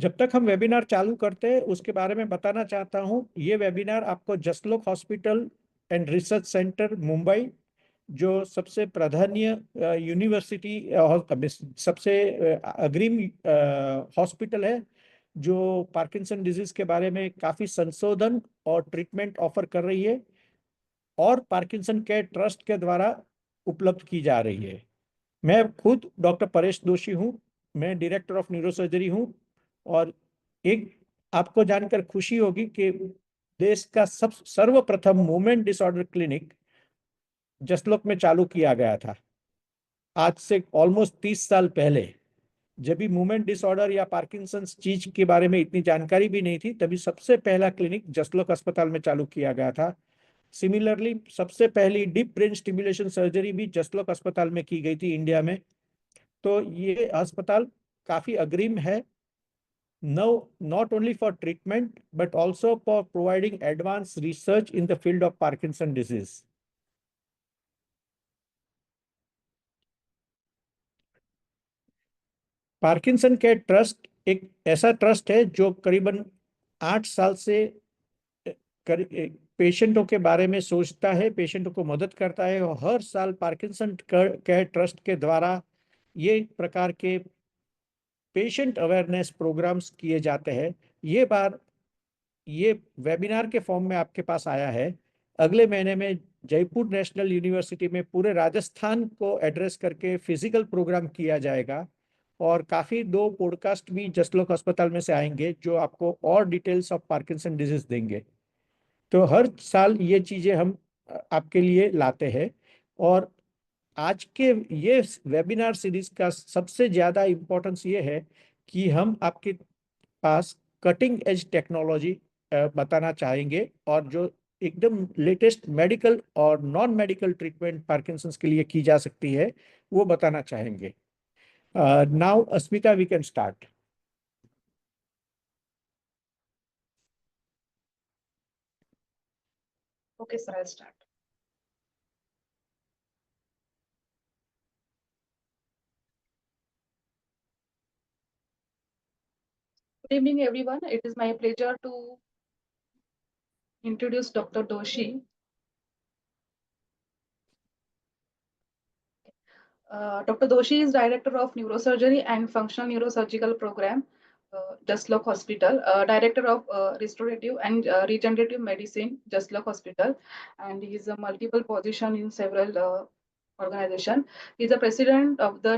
जब तक हम वेबिनार चालू करते हैं उसके बारे में बताना चाहता हूँ। ये वेबिनार आपको Jaslok hospital and research centre Mumbai, जो सबसे प्राधान्य यूनिवर्सिटी सबसे अग्रिम हॉस्पिटल है, जो पार्किंसन डिजीज के बारे में काफी संशोधन और ट्रीटमेंट ऑफर कर रही है, और पार्किंसन केयर ट्रस्ट के द्वारा उपलब्ध की जा रही है। मैं खुद डॉक्टर परेश दोषी हूँ। मैं डायरेक्टर ऑफ न्यूरोसर्जरी हूँ। और एक आपको जानकर खुशी होगी कि देश का सर्वप्रथम मूवमेंट डिसऑर्डर क्लिनिक जसलोक में चालू किया गया था, आज से ऑलमोस्ट 30 साल पहले। जब भी मूवमेंट डिसऑर्डर या पार्किंसंस चीज के बारे में इतनी जानकारी भी नहीं थी, तभी सबसे पहला क्लिनिक जसलोक अस्पताल में चालू किया गया था। सिमिलरली सबसे पहली डीप ब्रेन स्टिमुलेशन सर्जरी भी जसलोक अस्पताल में की गई थी इंडिया में। तो ये अस्पताल काफी अग्रिम है, now not only for treatment but also for providing advanced research in the field of Parkinson disease. Parkinson care trust एक ऐसा ट्रस्ट है जो करीबन 8 साल से पेशेंटों के बारे में सोचता है, पेशेंटों को मदद करता है, और हर साल पार्किंसन केयर ट्रस्ट के द्वारा ये प्रकार के पेशेंट अवेयरनेस प्रोग्राम्स किए जाते हैं। ये वेबिनार के फॉर्म में आपके पास आया है। अगले महीने में जयपुर नेशनल यूनिवर्सिटी में पूरे राजस्थान को एड्रेस करके फिजिकल प्रोग्राम किया जाएगा, और काफी 2 पॉडकास्ट भी जसलोक अस्पताल में से आएंगे जो आपको और डिटेल्स ऑफ पार्किंसन डिजीज देंगे। तो हर साल ये चीजें हम आपके लिए लाते हैं। और आज के ये वेबिनार सीरीज का सबसे ज्यादा इम्पोर्टेंस ये है कि हम आपके पास कटिंग एज टेक्नोलॉजी बताना चाहेंगे, और जो एकदम लेटेस्ट मेडिकल और नॉन मेडिकल ट्रीटमेंट पार्किंसंस के लिए की जा सकती है वो बताना चाहेंगे। Now Asmita, we can start. Okay, sir, I'll start. Good evening, everyone. It is my pleasure to introduce Dr. Doshi. Dr. Doshi is Director of Neurosurgery and Functional Neurosurgical Program, Jaslok Hospital, Director of Restorative and Regenerative Medicine, Jaslok Hospital, and he is a multiple position in several organization. He is the President of the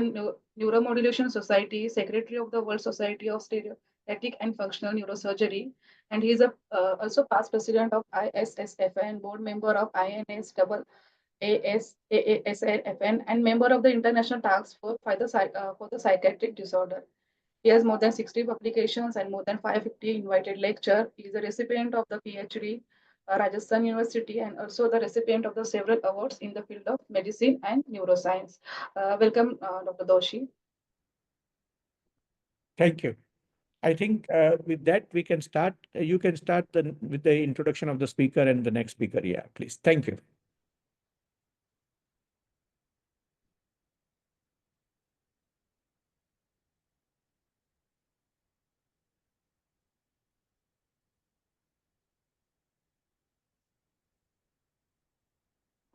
Neuromodulation Society, Secretary of the World Society of Stereotic and Functional Neurosurgery, and he is a, also past President of ISSF and Board Member of INS ASASFN and member of the International Task Force for the Psychiatric Disorder. He has more than 60 publications and more than 550 invited lecture. He is a recipient of the PhD, Rajasthan University, and also the recipient of the several awards in the field of medicine and neuroscience. Welcome, Dr. Doshi. Thank you. I think with that we can start. You can start with the introduction of the speaker and the next speaker. Yeah, please. Thank you.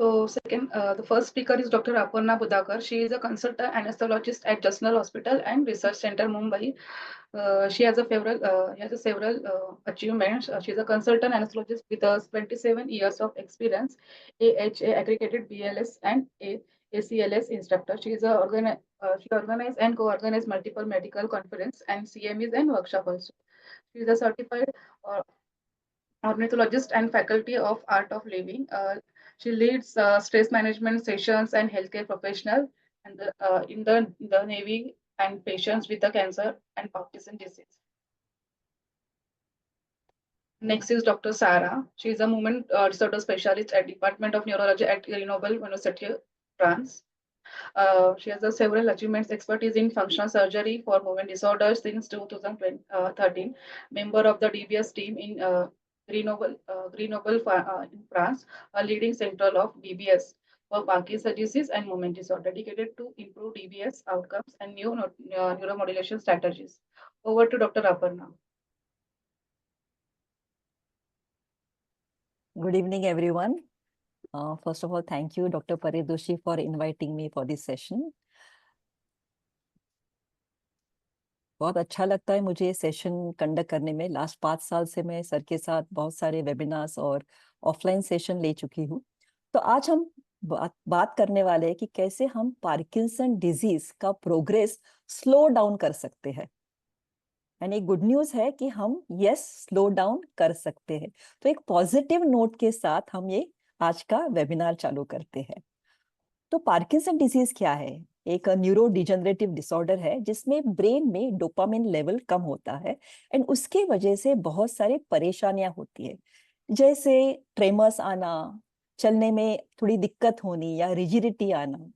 So second, the first speaker is Dr. Aparna Budakar. She is a consultant anesthesiologist at Jasnal Hospital and Research Center, Mumbai. She has a several achievements. She is a consultant anesthesiologist with 27 years of experience, AHA accredited BLS and ACLS instructor. She organized and co-organized multiple medical conference and CMEs and workshop also. She is a certified uh, ornithologist and faculty of art of living. She leads stress management sessions and healthcare professional and in the Navy and patients with the cancer and Parkinson disease. Next is Dr. Sarah. She is a movement disorder specialist at Department of Neurology at Grenoble University, France. She has several achievements, expertise in functional surgery for movement disorders since 2013, member of the DBS team in Grenoble in France, a leading center of DBS for Parkinson's disease and movement disorder, dedicated to improve DBS outcomes and new neuromodulation strategies. Over to Dr. Aparna. Good evening, everyone. First of all, thank you, Dr. Paridoshi, for inviting me for this session. बहुत अच्छा लगता है मुझे session conduct करने में। Last 5 साल से मैं सर के साथ बहुत सारे वेबिनार्स और ऑफलाइन सेशन ले चुकी हूँ। तो आज हम बात करने वाले हैं कि कैसे हम पार्किंसन डिजीज का प्रोग्रेस स्लो डाउन कर सकते हैं। एंड एक गुड न्यूज है कि हम स्लो डाउन कर सकते हैं। तो एक पॉजिटिव नोट के साथ हम ये आज का वेबिनार चालू करते हैं। तो पार्किंसन डिजीज क्या है? एक न्यूरो डिजेनरेटिव डिसऑर्डर है जिसमें ब्रेन में डोपामिन लेवल कम होता है एंड उसके वजह से बहुत सारे परेशानियां होती है, जैसे ट्रेमर्स आना, चलने में थोड़ी दिक्कत होनी या रिजिडिटी आना।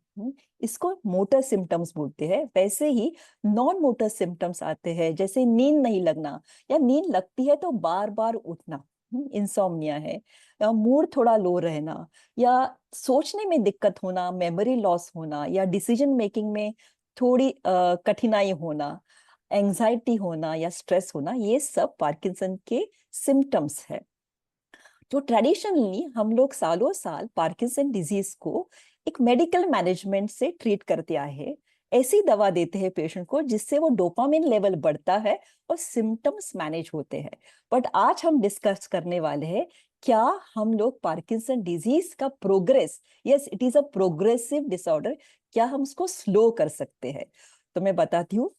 इसको मोटर सिम्टम्स बोलते हैं। वैसे ही नॉन मोटर सिम्टम्स आते हैं, जैसे नींद नहीं लगना या नींद लगती है तो बार बार उठना, इंसोम्निया है, या मूड थोड़ा लो रहना, या सोचने में दिक्कत होना, मेमोरी लॉस होना, या डिसीजन मेकिंग में थोड़ी कठिनाई होना, एंजाइटी होना या स्ट्रेस होना, ये सब पार्किंसन के सिम्टम्स है। तो ट्रेडिशनली हम लोग सालों साल पार्किंसन डिजीज को एक मेडिकल मैनेजमेंट से ट्रीट करते आए हैं। ऐसी दवा देते हैं पेशेंट को जिससे वो डोपामिन लेवल बढ़ता है और सिम्टम्स मैनेज होते हैं। बट आज हम डिस्कस करने वाले हैं, क्या हम लोग पार्किंसन डिजीज का progress, yes it is a progressive disorder, क्या हम उसको स्लो कर सकते हैं? तो मैं बताती हूँ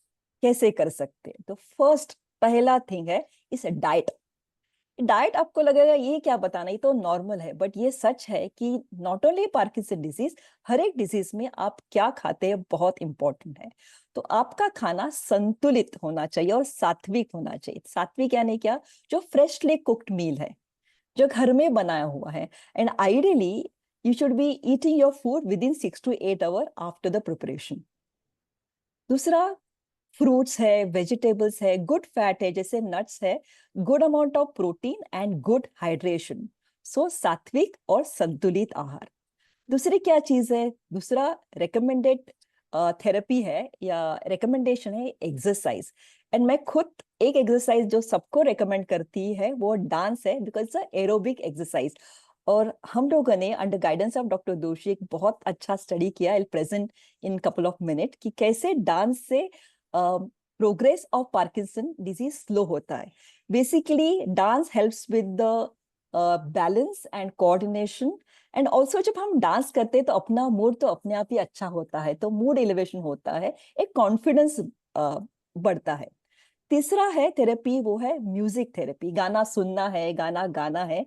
कैसे कर सकते हैं। तो फर्स्ट पहला थिंग है इस डाइट। डाइट आपको लगेगा ये क्या बताना, ये तो नॉर्मल है, बट ये सच है कि नॉट ओनली पार्किंसन डिजीज, हर एक डिजीज में आप क्या खाते हैं बहुत इंपॉर्टेंट है। तो आपका खाना संतुलित होना चाहिए और सात्विक होना चाहिए। सात्विक यानी क्या? जो फ्रेशली कुक्ड मील है, जो घर में बनाया हुआ है, and ideally you should be eating your food within 6 to 8 hour after the preparation. दूसरा, फ्रूट्स है, वेजिटेबल्स है, गुड फैट है जैसे नट्स है, good amount of protein and good hydration. So सात्विक और संतुलित आहार। दूसरी क्या चीज है? दूसरा रिकमेंडेड थेरेपी है या रिकमेंडेशन है एक्सरसाइज। एंड मैं खुद एक एक्सरसाइज जो सबको रिकमेंड करती है वो डांस है, बिकॉज एरोबिक एक्सरसाइज। और हम लोगों ने अंडर गाइडेंस ऑफ डॉक्टर दोषी एक बहुत अच्छा स्टडी किया, I present in couple of minute, कि कैसे डांस से progress of Parkinson disease slow होता है। Basically dance helps with the balance and coordination, and also जब हम डांस करते हैं तो अपना मूड तो अपने आप ही अच्छा होता है, तो मूड एलिवेशन होता है, एक कॉन्फिडेंस बढ़ता है। तीसरा है थेरेपी, वो है म्यूजिक थेरेपी। गाना सुनना है, गाना गाना है।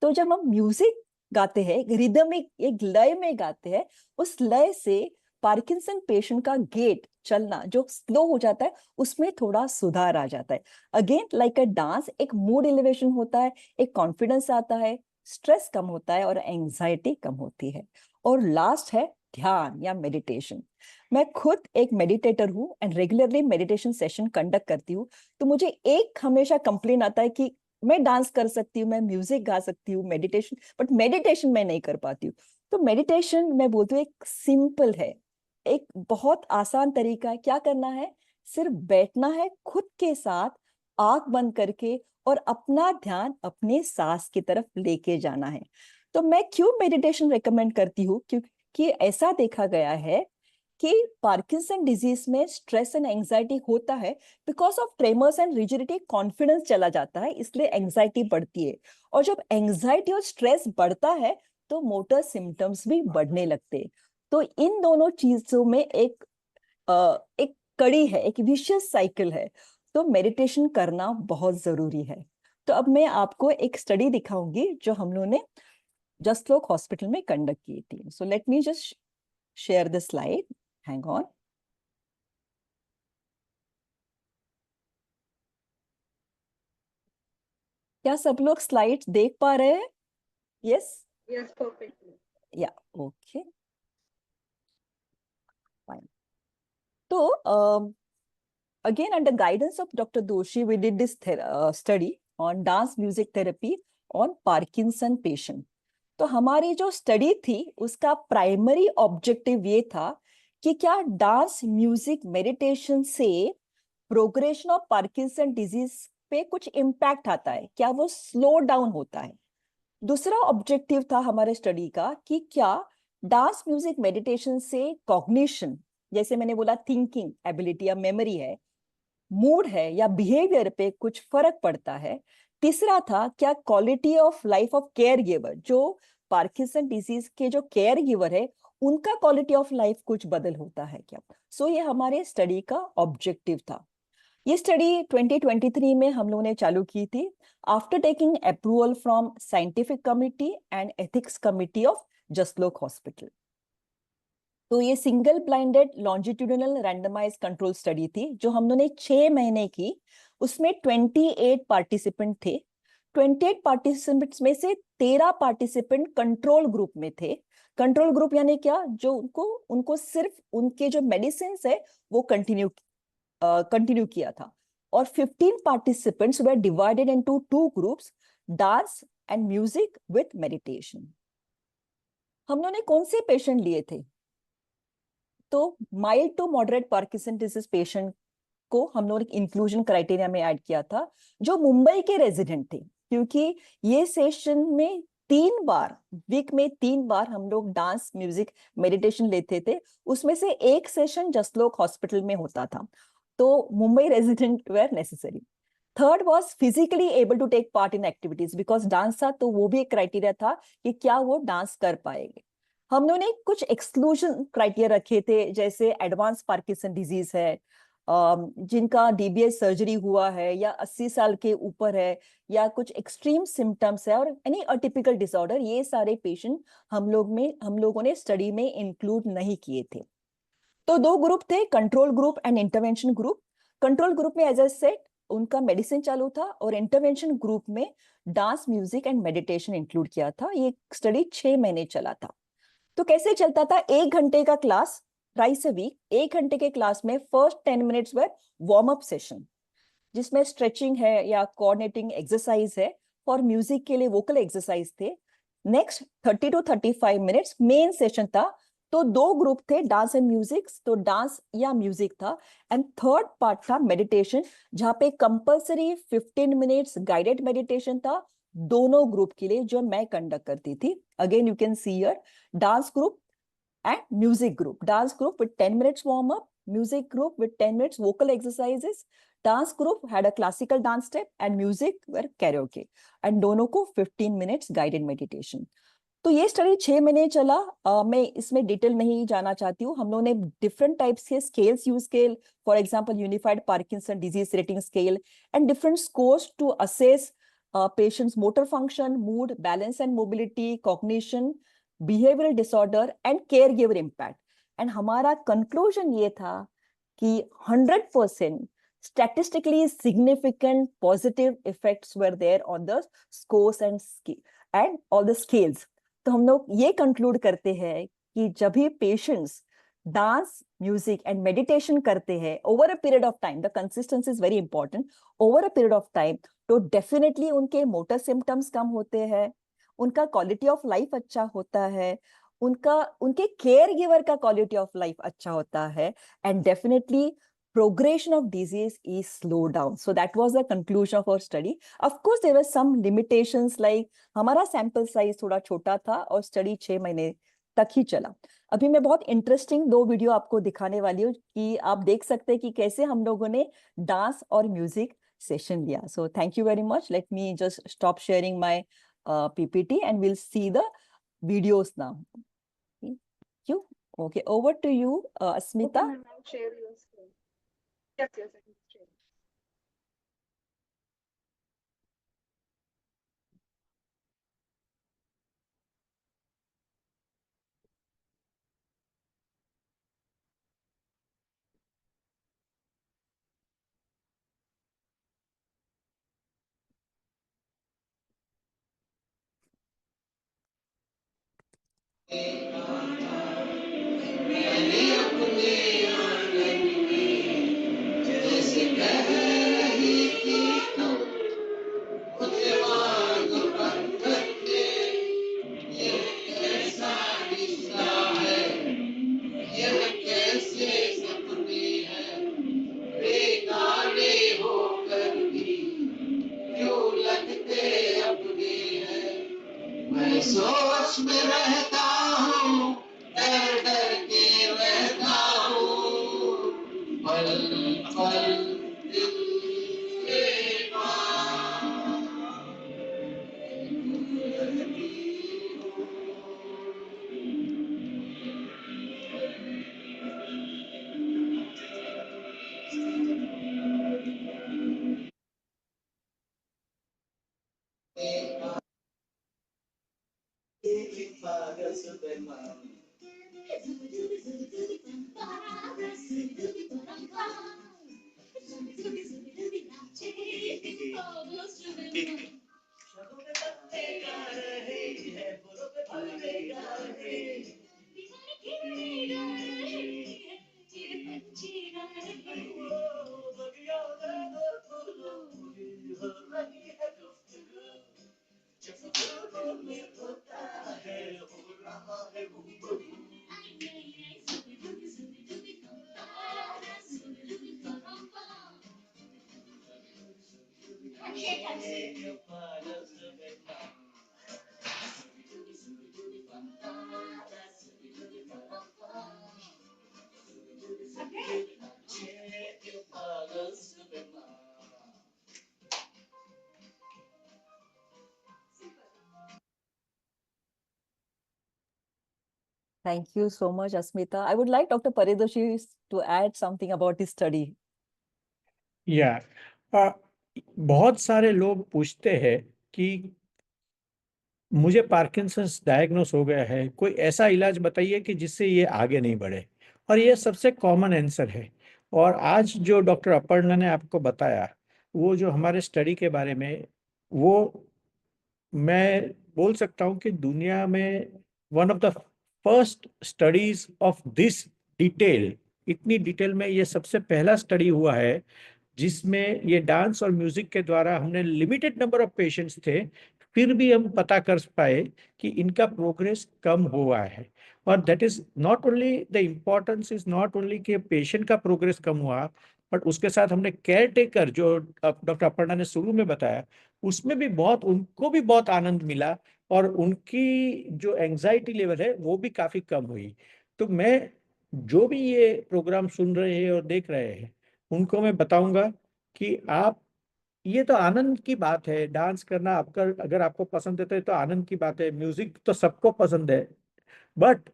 तो जब हम म्यूजिक गाते हैं, रिदमिक एक लय में गाते हैं, उस लय से पार्किंसन पेशेंट का गेट चलना जो स्लो हो जाता है उसमें थोड़ा सुधार आ जाता है। अगेन लाइक अ डांस, एक मूड एलिवेशन होता है, एक कॉन्फिडेंस आता है, स्ट्रेस कम होता है और एंजाइटी कम होती है। और लास्ट है ध्यान या मेडिटेशन। मैं खुद एक मेडिटेटर हूँ and regularly meditation session conduct करती हूँ। तो मुझे एक हमेशा कंप्लेन आता है कि मैं डांस कर सकती हूँ, मैं म्यूजिक गा सकती हूँ, मेडिटेशन, बट मेडिटेशन मैं नहीं कर पाती हूँ। तो मेडिटेशन मैं बोलती हूँ एक सिंपल है, एक बहुत आसान तरीका है। क्या करना है? सिर्फ बैठना है खुद के साथ, आंख बंद करके, और अपना ध्यान अपने सांस की तरफ लेके जाना है। तो मैं क्यों मेडिटेशन रेकमेंड करती हूँ? क्योंकि ऐसा देखा गया है कि पार्किंसन डिजीज में स्ट्रेस एंड एंजाइटी होता है because of tremors and rigidity, confidence चला जाता है, इसलिए एंजाइटी बढ़ती है। और जब एंजाइटी और स्ट्रेस बढ़ता है तो मोटर सिम्टम्स भी बढ़ने लगते हैं। तो इन दोनों चीजों में एक कड़ी है, एक विशियस साइकिल है। तो मेडिटेशन करना बहुत जरूरी है। तो अब मैं आपको एक स्टडी दिखाऊंगी जो हम लोगों ने जस्ट लोक हॉस्पिटल में कंडक्ट की थी। So let me just share the slide, hang on. क्या सब लोग स्लाइड्स देख पा रहे हैं? यस? Yes, perfect. या, ओके, फाइन। तो again under guidance of Dr. Doshi, we did this study on dance music therapy on Parkinson patient. तो हमारी जो स्टडी थी उसका प्राइमरी ऑब्जेक्टिव ये था कि क्या डांस म्यूजिक मेडिटेशन से प्रोग्रेशन ऑफ पार्किंसन डिजीज पे कुछ इम्पैक्ट आता है, क्या वो स्लो डाउन होता है। दूसरा ऑब्जेक्टिव था हमारे स्टडी का कि क्या डांस म्यूजिक मेडिटेशन से कॉग्निशन, जैसे मैंने बोला थिंकिंग एबिलिटी या मेमोरी है, मूड है या बिहेवियर पे कुछ फर्क पड़ता है। तीसरा था क्या quality of life of care giver, जो पार्किंसन डिजीज के जो केयर गिवर है उनका क्वालिटी ऑफ लाइफ कुछ बदल होता है क्या। सो ये हमारे स्टडी का ऑब्जेक्टिव था। ये स्टडी 2023 में हम लोगों ने चालू की थी after taking approval from scientific committee and ethics committee of Jaslok hospital. तो ये single blinded longitudinal randomise control study थी जो हम लोगों ने 6 महीने की। उसमें 28 पार्टिसिपेंट थे। 28 पार्टिसिपेंट्स में से 13 पार्टिसिपेंट कंट्रोल ग्रुप में थे। कंट्रोल ग्रुप यानी क्या, जो उनको सिर्फ उनके जो मेडिसिन है वो कंटिन्यू किया था। और 15 participants were divided into 2 groups, dance and music with meditation. हम लोगों ने कौन से पेशेंट लिए थे, तो mild to moderate Parkinson disease patient को हम लोग इंक्लूजन क्राइटेरिया में ऐड किया था जो मुंबई के रेजिडेंट थे, क्योंकि ये सेशन में 3 बार, वीक में 3 बार हम लोग डांस म्यूजिक मेडिटेशन लेते थे। उसमें से एक सेशन जसलोक हॉस्पिटल में होता था, तो Mumbai resident were necessary. Third was physically able to take part in activities, because dance था तो वो भी एक क्राइटेरिया था कि क्या वो डांस कर पाएंगे। हम लोगों ने कुछ एक्सक्लूजन क्राइटेरिया रखे थे, जैसे एडवांस पार्किंसन डिजीज है, जिनका डीबीएस सर्जरी हुआ है या 80 साल के ऊपर है, या कुछ एक्सट्रीम सिम्टम्स है, और एनी अटिपिकल डिसऑर्डर, ये सारे पेशेंट हम लोगों ने स्टडी में इंक्लूड नहीं किए थे। तो 2 ग्रुप थे, control group and intervention group. Control group में एज आई सेड उनका मेडिसिन चालू था, और इंटरवेंशन ग्रुप में dance music and meditation include किया था। ये स्टडी 6 महीने चला था। तो कैसे चलता था, 1 घंटे का क्लास ट्राइस अ वीक। 1 घंटे के क्लास में फर्स्ट 10 मिनट्स वर वार्म अप सेशन, जिसमें स्ट्रेचिंग है या कोऑर्डिनेटिंग एक्सरसाइज है। फॉर म्यूजिक के लिए वोकल एक्सरसाइज थे। Next 30 to 35 minutes main session था। तो 2 ग्रुप थे, डांस एंड म्यूजिक, तो डांस या म्यूजिक था। एंड थर्ड पार्ट था मेडिटेशन, जहां पे कंपल्सरी 15 मिनट्स गाइडेड मेडिटेशन था दोनों ग्रुप के लिए, जो मैं कंडक्ट करती थी। Again you can see here dance group and music group. Dance group with 10 minutes warm up, music group with 10 minutes vocal exercises. Dance group had a classical dance step and music were karaoke. And दोनों को 15 minutes guided meditation. तो ये study 6 महीने चला। मैं इसमें detail नहीं जाना चाहती हूँ। हम लोगों ने डिफरेंट टाइप्स के स्केल्स यूज किए, for example unified Parkinson disease rating scale and different scores to assess patients motor function, mood, balance and mobility, cognition, behavioural disorder and care giver impact. And हमारा conclusion ये था कि 100% statistically significant positive effects were there on the scores and all the scales. तो हम लोग ये conclude करते हैं कि जब भी patients dance music and meditation करते हैं over a period of time, the consistency is very important, over a period of time, तो डेफिनेटली उनके मोटर सिम्टम्स कम होते हैं, उनका क्वालिटी ऑफ लाइफ अच्छा होता है, उनके केयर गिवर का क्वालिटी ऑफ लाइफ अच्छा होता है, and definitely progression of disease is slowed down. So that was the conclusion of our study. Of course, there were some limitations like हमारा sample size थोड़ा छोटा था और study 6 महीने तक ही चला। अभी मैं बहुत इंटरेस्टिंग 2 वीडियो आपको दिखाने वाली हूँ कि आप देख सकते हैं कि कैसे हम लोगों ने डांस और म्यूजिक सेशन लिया। So thank you very much. Let me just stop sharing my PPT and we'll see the videos now. Thank you. Okay, over to you, Asmita. Okay, ma'am, I'll share your screen. Yes, I can share. यह कैसे सपने हैं बेकार सोच में रहता हूँ, डर डर के रहता हूँ, पल पल दिल के पास रहती हूँ। Thank you so much, Asmita. I would like Dr. Paridoshi to add something about this study. या बहुत सारे लोग पूछते हैं कि मुझे पार्किंसंस डायग्नोस हो गया है, कोई ऐसा इलाज बताइए कि जिससे ये आगे नहीं बढ़े, और ये सबसे कॉमन आंसर है। और आज जो डॉक्टर अपर्णा ने आपको बताया, वो जो हमारे स्टडी के बारे में, वो मैं बोल सकता हूँ कि दुनिया में one of the first studies of this detail, इतनी डिटेल में ये सबसे पहला स्टडी हुआ है जिसमें ये डांस और म्यूजिक के द्वारा, हमने लिमिटेड नंबर ऑफ पेशेंट्स थे, फिर भी हम पता कर पाए कि इनका प्रोग्रेस कम हुआ है। और that is not only the importance is not only कि पेशेंट का प्रोग्रेस कम हुआ, बट उसके साथ हमने केयर टेकर जो डॉक्टर अपर्णा ने शुरू में बताया, उसमें भी बहुत, उनको भी बहुत आनंद मिला, और उनकी जो एंजाइटी लेवल है वो भी काफी कम हुई। तो मैं, जो भी ये प्रोग्राम सुन रहे हैं और देख रहे हैं, उनको मैं बताऊंगा कि आप, ये तो आनंद की बात है, डांस करना आपका अगर आपको पसंद है तो आनंद की बात है, म्यूजिक तो सबको पसंद है, बट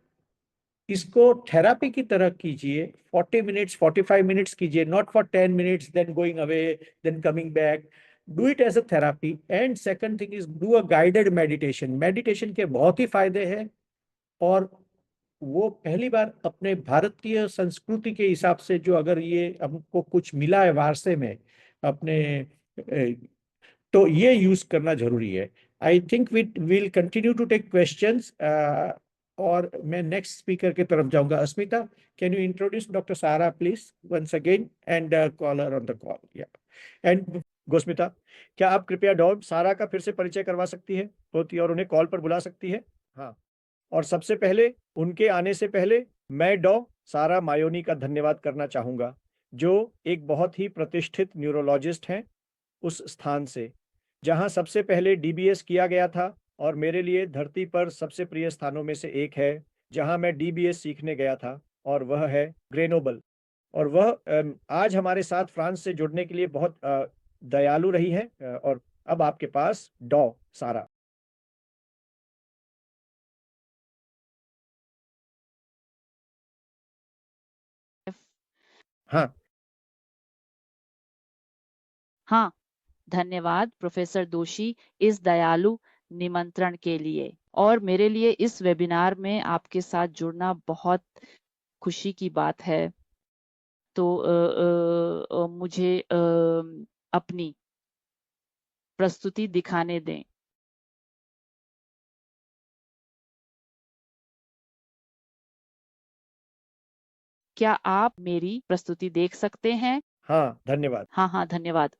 इसको थेरापी की तरह कीजिए। 40 मिनट्स 45 मिनट्स कीजिए, not for 10 minutes then going away then coming back. Do it as a therapy. And second thing is do a guided meditation. Meditation के बहुत ही फायदे हैं, और वो पहली बार अपने भारतीय संस्कृति के हिसाब से, जो अगर ये हमको कुछ मिला है वारसे में अपने, तो ये यूज करना जरूरी है। I think we will continue to take questions, और मैं नेक्स्ट स्पीकर की तरफ जाऊंगा। Asmita, can you introduce doctor Sara please once again, and caller on the call, या एंड गोस्मिता, क्या आप कृपया डॉक्टर सारा का फिर से परिचय करवा सकती है होती और उन्हें कॉल पर बुला सकती है? हाँ, और सबसे पहले उनके आने से पहले मैं डॉ सारा मायोनी का धन्यवाद करना चाहूंगा, जो एक बहुत ही प्रतिष्ठित न्यूरोलॉजिस्ट हैं उस स्थान से जहां सबसे पहले डीबीएस किया गया था, और मेरे लिए धरती पर सबसे प्रिय स्थानों में से एक है जहां मैं डीबीएस सीखने गया था, और वह है ग्रेनोबल। और वह आज हमारे साथ फ्रांस से जुड़ने के लिए बहुत दयालु रही है। और अब आपके पास डॉ सारा। हाँ हाँ, धन्यवाद प्रोफेसर दोषी इस दयालु निमंत्रण के लिए, और मेरे लिए इस वेबिनार में आपके साथ जुड़ना बहुत खुशी की बात है। तो मुझे अपनी प्रस्तुति दिखाने दें। क्या आप मेरी प्रस्तुति देख सकते हैं? हाँ, धन्यवाद। हाँ, धन्यवाद।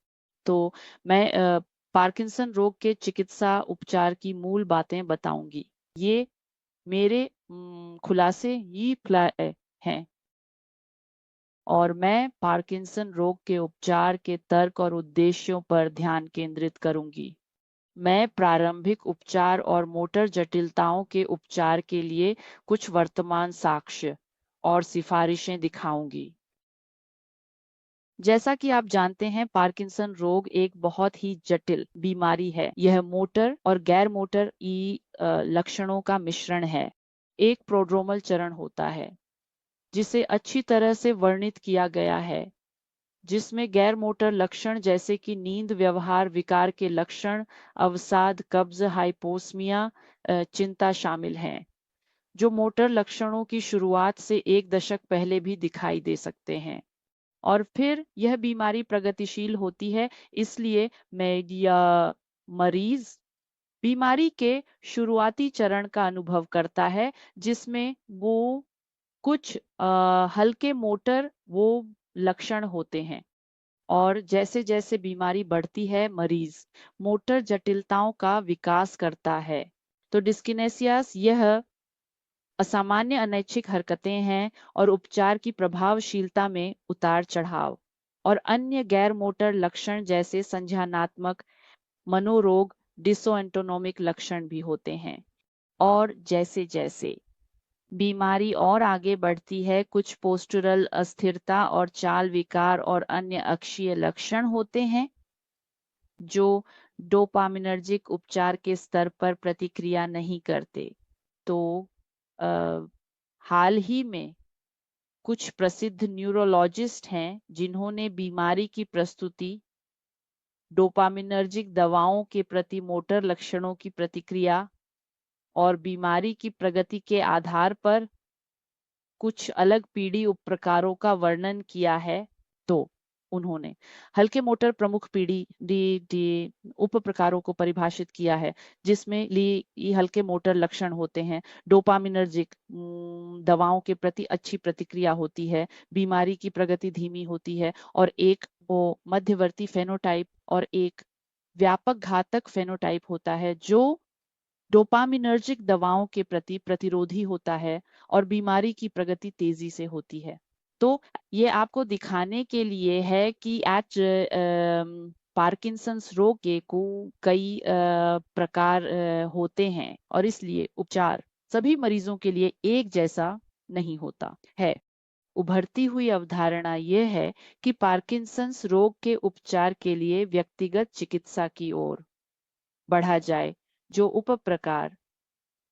तो मैं पार्किंसन रोग के चिकित्सा उपचार की मूल बातें बताऊंगी। ये मेरे खुलासे हैं, और मैं पार्किंसन रोग के उपचार के तर्क और उद्देश्यों पर ध्यान केंद्रित करूंगी। मैं प्रारंभिक उपचार और मोटर जटिलताओं के उपचार के लिए कुछ वर्तमान साक्ष्य और सिफारिशें दिखाऊंगी। जैसा कि आप जानते हैं, पार्किंसन रोग एक बहुत ही जटिल बीमारी है। यह मोटर और गैर मोटर लक्षणों का मिश्रण है। एक प्रोड्रोमल चरण होता है जिसे अच्छी तरह से वर्णित किया गया है, जिसमें गैर मोटर लक्षण जैसे कि नींद, व्यवहार विकार के लक्षण, अवसाद, कब्ज, हाइपोस्मिया, चिंता शामिल हैं, जो मोटर लक्षणों की शुरुआत से 1 दशक पहले भी दिखाई दे सकते हैं। और फिर यह बीमारी प्रगतिशील होती है, इसलिए मरीज बीमारी के शुरुआती चरण का अनुभव करता है, जिसमें वो कुछ हल्के मोटर लक्षण होते हैं। और जैसे जैसे बीमारी बढ़ती है, मरीज मोटर जटिलताओं का विकास करता है। तो डिस्किनेसियास यह असामान्य अनैच्छिक हरकतें हैं और उपचार की प्रभावशीलता में उतार चढ़ाव और अन्य गैर मोटर लक्षण जैसे संज्ञानात्मक, मनोरोग, डिसोएटोनोमिक लक्षण भी होते हैं। और जैसे जैसे बीमारी और आगे बढ़ती है, कुछ पोस्टुरल अस्थिरता और चाल विकार और अन्य अक्षीय लक्षण होते हैं जो डोपामिनर्जिक उपचार के स्तर पर प्रतिक्रिया नहीं करते। तो हाल ही में कुछ प्रसिद्ध न्यूरोलॉजिस्ट हैं जिन्होंने बीमारी की प्रस्तुति, डोपामिनर्जिक दवाओं के प्रति मोटर लक्षणों की प्रतिक्रिया और बीमारी की प्रगति के आधार पर कुछ अलग पीढ़ी उपप्रकारों का वर्णन किया है। तो उन्होंने हल्के मोटर प्रमुख पीढ़ी डी उप प्रकारों को परिभाषित किया है, जिसमें ये हल्के मोटर लक्षण होते हैं, डोपामिनर्जिक दवाओं के प्रति अच्छी प्रतिक्रिया होती है, बीमारी की प्रगति धीमी होती है और एक मध्यवर्ती फेनोटाइप और एक व्यापक घातक फेनोटाइप होता है जो डोपामिनर्जिक दवाओं के प्रति प्रतिरोधी होता है और बीमारी की प्रगति तेजी से होती है। तो ये आपको दिखाने के लिए है कि पार्किंसंस रोग के कई प्रकार होते हैं और इसलिए उपचार सभी मरीजों के लिए एक जैसा नहीं होता है। उभरती हुई अवधारणा यह है कि पार्किंसंस रोग के उपचार के लिए व्यक्तिगत चिकित्सा की ओर बढ़ा जाए, जो उप प्रकार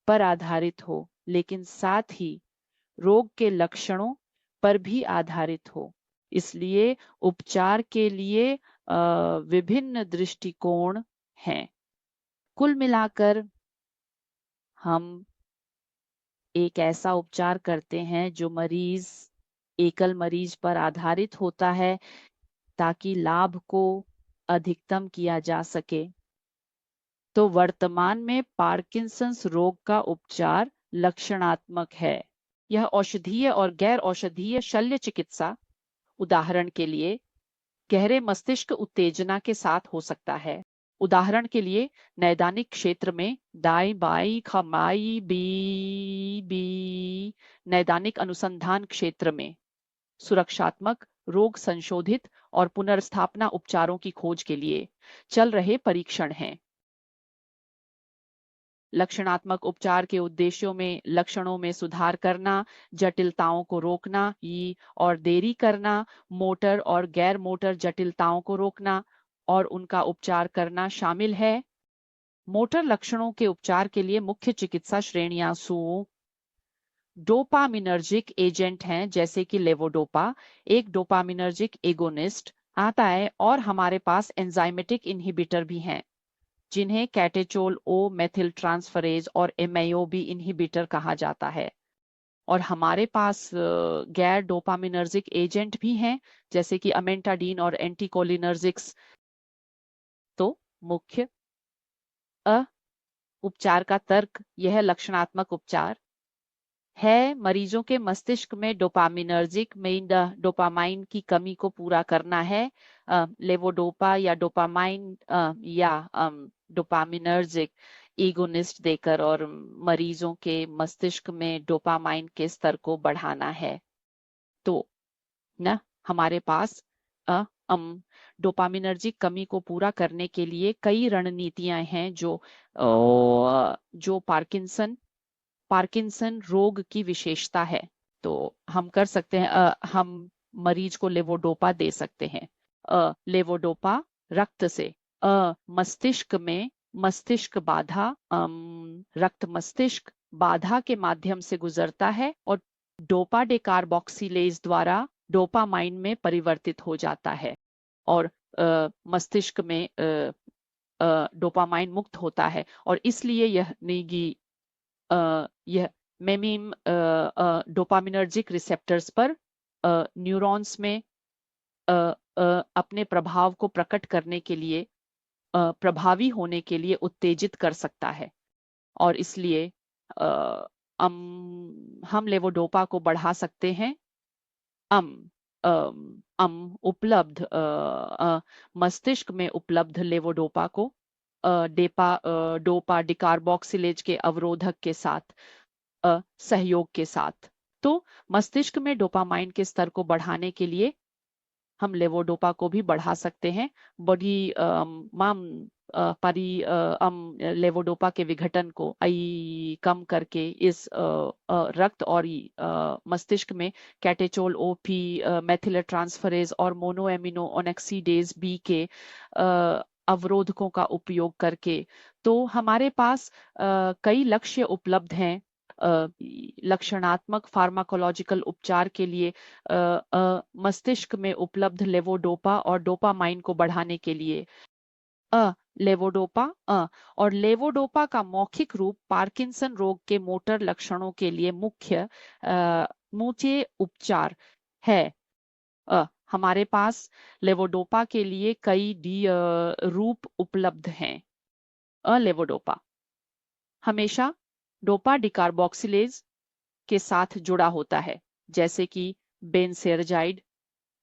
पर आधारित हो, लेकिन साथ ही रोग के लक्षणों पर भी आधारित हो। इसलिए उपचार के लिए विभिन्न दृष्टिकोण हैं। कुल मिलाकर हम एक ऐसा उपचार करते हैं जो एकल मरीज पर आधारित होता है ताकि लाभ को अधिकतम किया जा सके। तो वर्तमान में पार्किंसंस रोग का उपचार लक्षणात्मक है। यह औषधीय और गैर औषधीय शल्य चिकित्सा, उदाहरण के लिए गहरे मस्तिष्क उत्तेजना के साथ हो सकता है। उदाहरण के लिए नैदानिक क्षेत्र में दाई बाई खमाई बी नैदानिक अनुसंधान क्षेत्र में सुरक्षात्मक, रोग संशोधित और पुनर्स्थापना उपचारों की खोज के लिए चल रहे परीक्षण हैं। लक्षणात्मक उपचार के उद्देश्यों में लक्षणों में सुधार करना, जटिलताओं को रोकना और देरी करना, मोटर और गैर मोटर जटिलताओं को रोकना और उनका उपचार करना शामिल है। मोटर लक्षणों के उपचार के लिए मुख्य चिकित्सा श्रेणियां डोपामिनर्जिक एजेंट हैं, जैसे कि लेवोडोपा एक डोपामिनर्जिक एगोनिस्ट आता है, और हमारे पास एंजाइमेटिक इनहिबिटर भी हैं जिन्हें कैटेचोल ओ मेथिल ट्रांसफरेज और MAO इनहिबिटर कहा जाता है। और हमारे पास गैर डोपामिनर्जिक एजेंट भी हैं, जैसे कि अमेंटाडीन और एंटीकोलिनर्जिक्स। तो मुख्य उपचार का तर्क यह लक्षणात्मक उपचार है, मरीजों के मस्तिष्क में डोपामाइन की कमी को पूरा करना है। लेवोडोपा या डोपामाइन या डोपामिनर्जिक एगोनिस्ट देकर और मरीजों के मस्तिष्क में डोपामाइन के स्तर को बढ़ाना है। तो हमारे पास डोपामिनर्जिक कमी को पूरा करने के लिए कई रणनीतियां हैं जो पार्किंसन रोग की विशेषता है। तो हम कर सकते हैं, हम मरीज को लेवोडोपा दे सकते हैं। लेवोडोपा रक्त से मस्तिष्क में मस्तिष्क बाधा रक्त मस्तिष्क बाधा के माध्यम से गुजरता है और डोपा डेकार्बोक्सिलेज द्वारा डोपामाइन में परिवर्तित हो जाता है और मस्तिष्क में डोपामाइन मुक्त होता है और इसलिए यह मेमिम डोपामिनर्जिक रिसेप्टर्स पर न्यूरॉन्स में अपने प्रभाव को प्रकट करने के लिए प्रभावी होने के लिए उत्तेजित कर सकता है और इसलिए हम लेवोडोपा को बढ़ा सकते हैं। उपलब्ध मस्तिष्क में उपलब्ध लेवोडोपा को डोपा डिकार्बोक्सिलेज के अवरोधक के साथ सहयोग के साथ। तो मस्तिष्क में डोपामाइन के स्तर को बढ़ाने के लिए हम लेवोडोपा को भी बढ़ा सकते हैं। बॉडी लेवोडोपा के विघटन को कम करके इस रक्त और मस्तिष्क में कैटेचोल ओपी मेथिल ट्रांसफरेज और मोनोएमिनो ऑक्सीडेज बी के अवरोधकों का उपयोग करके। तो हमारे पास कई लक्ष्य उपलब्ध हैं लक्षणात्मक फार्माकोलॉजिकल उपचार के लिए मस्तिष्क में उपलब्ध लेवोडोपा और डोपामाइन को बढ़ाने के लिए। लेवोडोपा और लेवोडोपा का मौखिक रूप पार्किंसन रोग के मोटर लक्षणों के लिए मुख्य उपचार है। हमारे पास लेवोडोपा के लिए कई रूप उपलब्ध हैं। लेवोडोपा हमेशा डोपा डिकार्बोक्सिलेज के साथ जुड़ा होता है, जैसे कि बेनसेरजाइड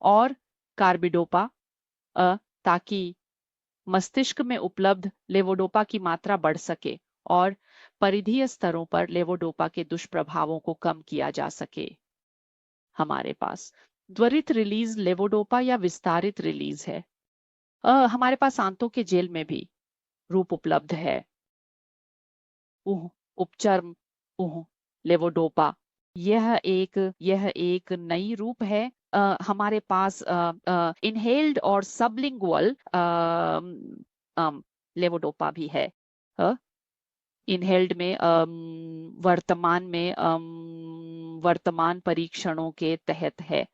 और कार्बिडोपा, ताकि मस्तिष्क में उपलब्ध लेवोडोपा की मात्रा बढ़ सके और परिधीय स्तरों पर लेवोडोपा के दुष्प्रभावों को कम किया जा सके। हमारे पास त्वरित रिलीज लेवोडोपा या विस्तारित रिलीज है। हमारे पास आंतों के जेल में भी रूप उपलब्ध है। उपचार लेवोडोपा यह एक नई रूप है। हमारे पास इनहेल्ड और सबलिंगुअल लेवोडोपा भी है। इनहेल्ड में वर्तमान परीक्षणों के तहत है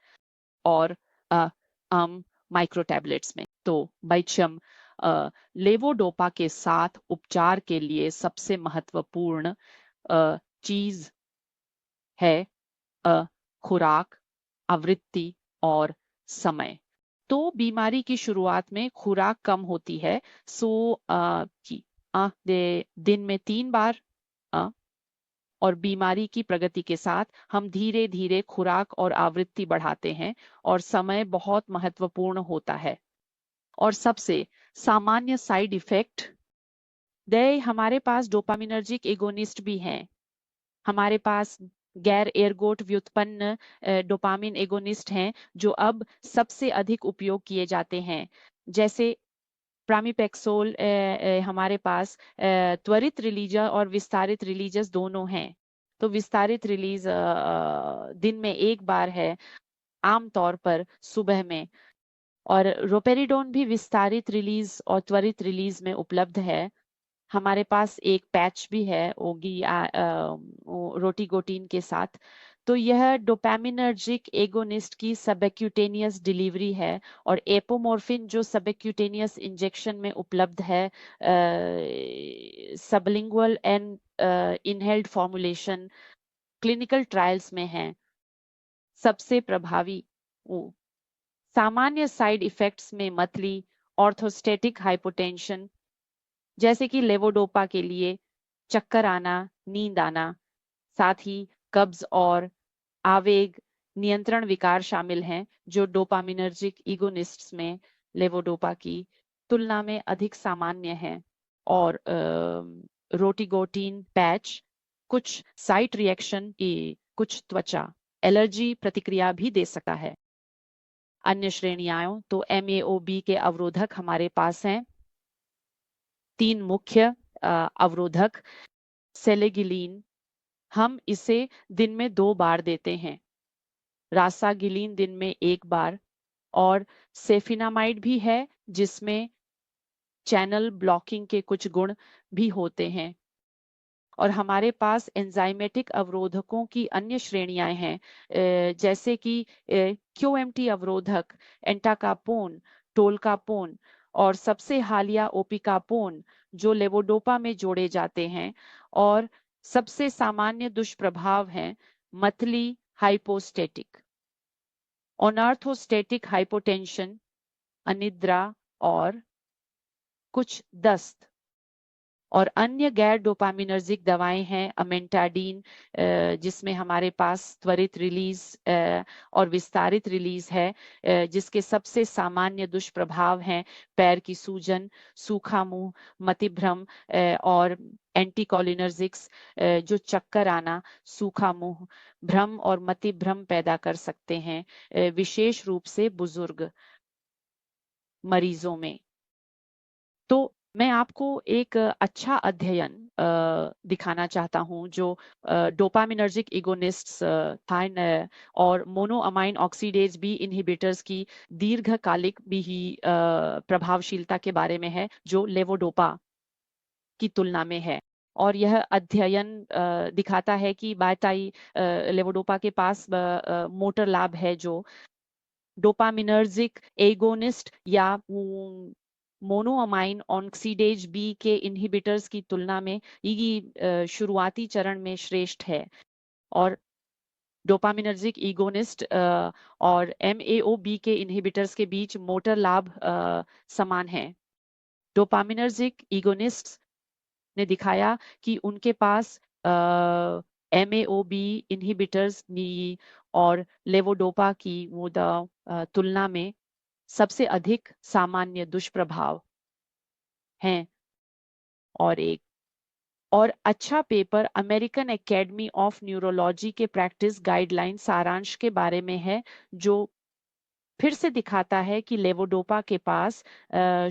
और माइक्रो टैबलेट्स में। तो बाइचम लेवोडोपा के साथ उपचार के लिए सबसे महत्वपूर्ण चीज है खुराक, आवृत्ति और समय। तो बीमारी की शुरुआत में खुराक कम होती है, दिन में 3 बार, और बीमारी की प्रगति के साथ हम धीरे धीरे खुराक और आवृत्ति बढ़ाते हैं और समय बहुत महत्वपूर्ण होता है। और सबसे सामान्य साइड इफेक्ट हमारे पास डोपामिनर्जिक एगोनिस्ट भी हैं। हमारे पास गैर एर्गोट व्युत्पन्न डोपामिन एगोनिस्ट हैं जो अब सबसे अधिक उपयोग किए जाते हैं, जैसे प्रामिपेक्सोल। हमारे पास त्वरित रिलीजर और विस्तारित रिलीजर्स दोनों हैं। तो विस्तारित रिलीज दिन में 1 बार है, आमतौर पर सुबह में, और रोपेरिडोन भी विस्तारित रिलीज और त्वरित रिलीज में उपलब्ध है। हमारे पास एक पैच भी है रोटिगोटिन के साथ। तो यह डोपामिनर्जिक एगोनिस्ट की सबक्यूटेनियस डिलीवरी है और एपोमोर्फिन जो सबक्यूटेनियस इंजेक्शन में उपलब्ध है, sublingual and inhaled formulation clinical trials में है। सबसे प्रभावी सामान्य साइड इफेक्ट्स में मतली, ऑर्थोस्टेटिक हाइपोटेंशन जैसे कि लेवोडोपा के लिए चक्कर आना, नींद आना, साथ ही कब्ज और आवेग नियंत्रण विकार शामिल हैं, जो डोपामिनर्जिक एगोनिस्ट्स में लेवोडोपा की तुलना में अधिक सामान्य हैं। और रोटिगोटिन पैच कुछ साइट रिएक्शन की कुछ त्वचा एलर्जी प्रतिक्रिया भी दे सकता है। अन्य श्रेणियां तो MAOB के अवरोधक हमारे पास हैं 3 मुख्य अवरोधक। सेलेगिलीन हम इसे दिन में 2 बार देते हैं, रासागिलीन दिन में 1 बार, और सेफिनामाइड भी है जिसमें चैनल ब्लॉकिंग के कुछ गुण भी होते हैं। और हमारे पास एंजाइमेटिक अवरोधकों की अन्य श्रेणियां हैं जैसे कि QMT अवरोधक, एंटाकापोन, टोलकापोन और सबसे हालिया ओपिकापोन जो लेवोडोपा में जोड़े जाते हैं। और सबसे सामान्य दुष्प्रभाव हैं मतली हाइपोस्टेटिक, ऑनर्थोस्टेटिक हाइपोटेंशन, अनिद्रा और कुछ दस्त। और अन्य गैर डोपामिनर्जिक दवाएं हैं अमेंटाडीन जिसमें हमारे पास त्वरित रिलीज और विस्तारित रिलीज है जिसके सबसे सामान्य दुष्प्रभाव हैं पैर की सूजन, सूखा मुंह, मतिभ्रम और एंटीकोलिनर्जिक्स जो चक्कर आना, सूखा मुंह, भ्रम और मतिभ्रम पैदा कर सकते हैं विशेष रूप से बुजुर्ग मरीजों में। तो मैं आपको एक अच्छा अध्ययन दिखाना चाहता हूं जो डोपामिनर्जिक एगोनिस्ट्स थाइन और मोनोअमाइन ऑक्सीडेज बी इनहिबिटर्स की दीर्घकालिक भी ही प्रभावशीलता के बारे में है जो लेवोडोपा की तुलना में है। और यह अध्ययन दिखाता है कि बायटाई लेवोडोपा के पास मोटर लाभ है जो डोपामिनर्जिक एगोनिस्ट या मोनोअमाइन ऑक्सीडेज बी के इनहिबिटर्स की तुलना में ये शुरुआती चरण में श्रेष्ठ है। और डोपामिनर्जिक एगोनिस्ट और MAOB के इनहिबिटर्स के बीच मोटर लाभ समान है। डोपामिनर्जिक एगोनिस्ट्स ने दिखाया कि उनके पास MAOB इनहिबिटर्स और लेवोडोपा की तुलना में सबसे अधिक सामान्य दुष्प्रभाव हैं। और अच्छा paper American academy of neurology के प्रैक्टिस गाइडलाइन सारांश के बारे में है जो फिर से दिखाता है कि लेवोडोपा के पास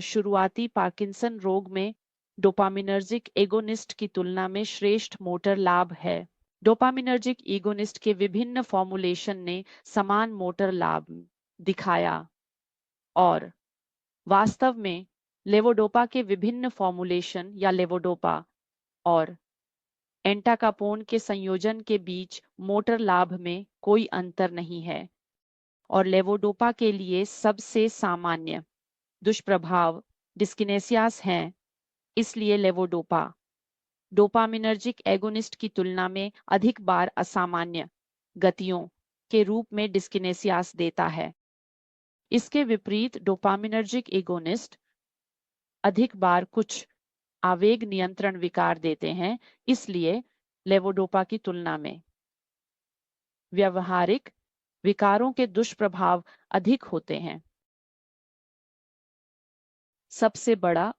शुरुआती पार्किंसन रोग में डोपामिनर्जिक एगोनिस्ट की तुलना में श्रेष्ठ मोटर लाभ है। डोपामिनर्जिक एगोनिस्ट के विभिन्न फॉर्मुलेशन ने समान मोटर लाभ दिखाया और वास्तव में लेवोडोपा के विभिन्न फॉर्मुलेशन या लेवोडोपा और एंटाकापोन के संयोजन के बीच मोटर लाभ में कोई अंतर नहीं है। और लेवोडोपा के लिए सबसे सामान्य दुष्प्रभाव डिस्किनेसियास हैं, इसलिए लेवोडोपा डोपामिनर्जिक एगोनिस्ट की तुलना में अधिक बार असामान्य गतियों के रूप में डिस्किनेसियास देता है। इसके विपरीत डोपामिनर्जिक एगोनिस्ट अधिक बार कुछ आवेग नियंत्रण विकार देते हैं, इसलिए लेवोडोपा की तुलना में व्यवहारिक विकारों के दुष्प्रभाव अधिक होते हैं। सबसे बड़ा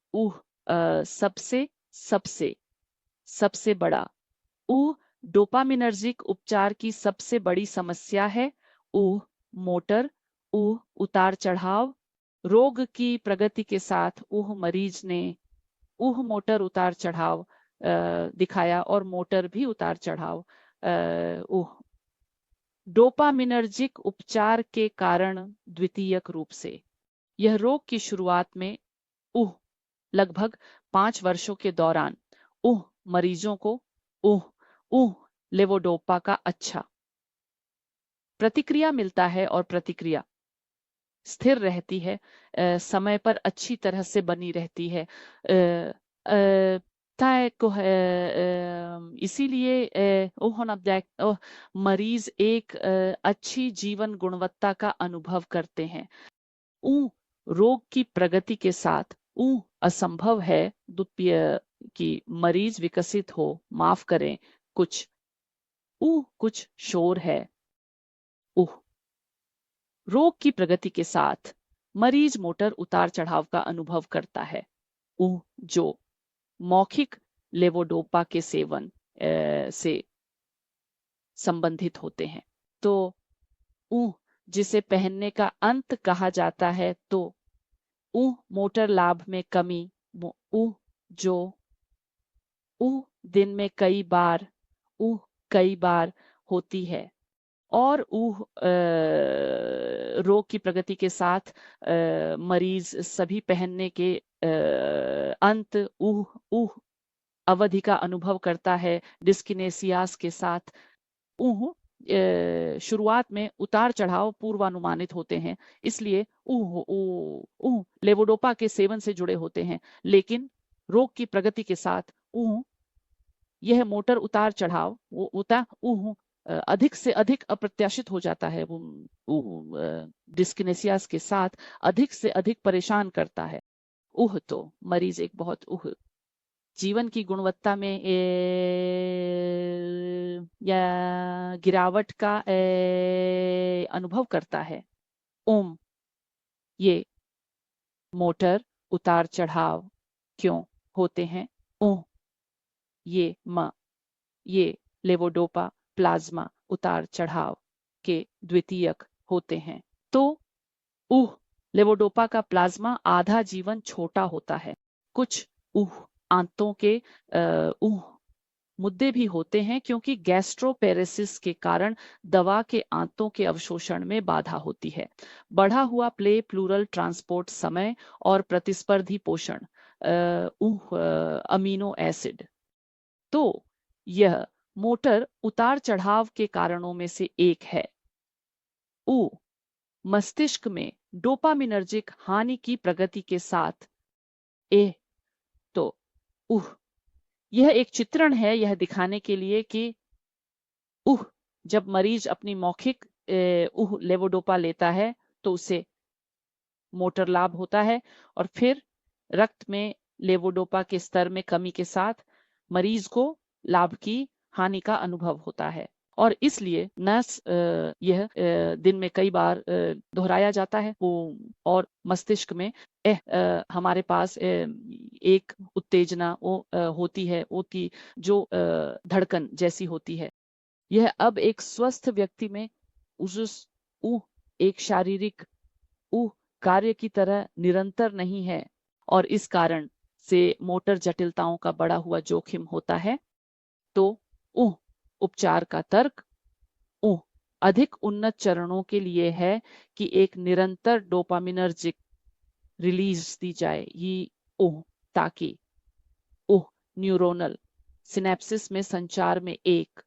सबसे बड़ा डोपामिनर्जिक उपचार की सबसे बड़ी समस्या है मोटर उतार चढ़ाव। रोग की प्रगति के साथ मरीज ने मोटर उतार चढ़ाव दिखाया और मोटर भी उतार चढ़ाव डोपामिनर्जिक उपचार के कारण द्वितीयक रूप से यह रोग की शुरुआत में लगभग 5 वर्षों के दौरान मरीजों को लेवोडोपा का अच्छा प्रतिक्रिया मिलता है और प्रतिक्रिया स्थिर रहती है, समय पर अच्छी तरह से बनी रहती है। इसीलिए मरीज एक अच्छी जीवन गुणवत्ता का अनुभव करते हैं। रोग की प्रगति के साथ असंभव है कि मरीज विकसित हो, माफ करें, कुछ शोर है। रोग की प्रगति के साथ मरीज मोटर उतार चढ़ाव का अनुभव करता है जो मौखिक लेवोडोपा के सेवन से संबंधित होते हैं। तो जिसे पहनने का अंत कहा जाता है, तो मोटर लाभ में कमी, जो दिन में कई बार होती है, और रोग की प्रगति के साथ मरीज सभी पहनने के अंत अवधि का अनुभव करता है। डिस्किनेसियास के साथ शुरुआत में उतार चढ़ाव पूर्वानुमानित होते हैं, इसलिए लेवोडोपा के सेवन से जुड़े होते हैं, लेकिन रोग की प्रगति के साथ यह मोटर उतार चढ़ाव अधिक से अधिक अप्रत्याशित हो जाता है। डिस्किनेसियास के साथ अधिक से अधिक परेशान करता है। तो मरीज एक बहुत जीवन की गुणवत्ता में या गिरावट का अनुभव करता है। ये मोटर उतार चढ़ाव क्यों होते हैं? ये लेवोडोपा प्लाज्मा उतार चढ़ाव के द्वितीयक होते हैं। तो लेवोडोपा का प्लाज्मा आधा जीवन छोटा होता है। कुछ आंतों के मुद्दे भी होते हैं, क्योंकि गैस्ट्रोपेरेसिस के कारण दवा के आंतों के अवशोषण में बाधा होती है। बढ़ा हुआ प्लूरल ट्रांसपोर्ट समय और प्रतिस्पर्धी पोषण अमीनो एसिड। तो यह मोटर उतार चढ़ाव के कारणों में से एक है। मस्तिष्क में डोपामिनर्जिक हानि की प्रगति के साथ तो यह एक चित्रण है, यह दिखाने के लिए कि जब मरीज अपनी मौखिक लेवोडोपा लेता है तो उसे मोटर लाभ होता है, और फिर रक्त में लेवोडोपा के स्तर में कमी के साथ मरीज को लाभ की हानि का अनुभव होता है। और इसलिए नस यह दिन में कई बार दोहराया जाता है। और मस्तिष्क में हमारे पास एक उत्तेजना होती है, जो धड़कन जैसी होती है। यह अब एक स्वस्थ व्यक्ति में एक शारीरिक कार्य की तरह निरंतर नहीं है, और इस कारण से मोटर जटिलताओं का बढ़ा हुआ जोखिम होता है। तो उपचार का तर्क अधिक उन्नत चरणों के लिए है कि एक निरंतर डोपामिनर्जिक रिलीज दी जाए, ताकि न्यूरोनल सिनेप्सिस में संचार में एक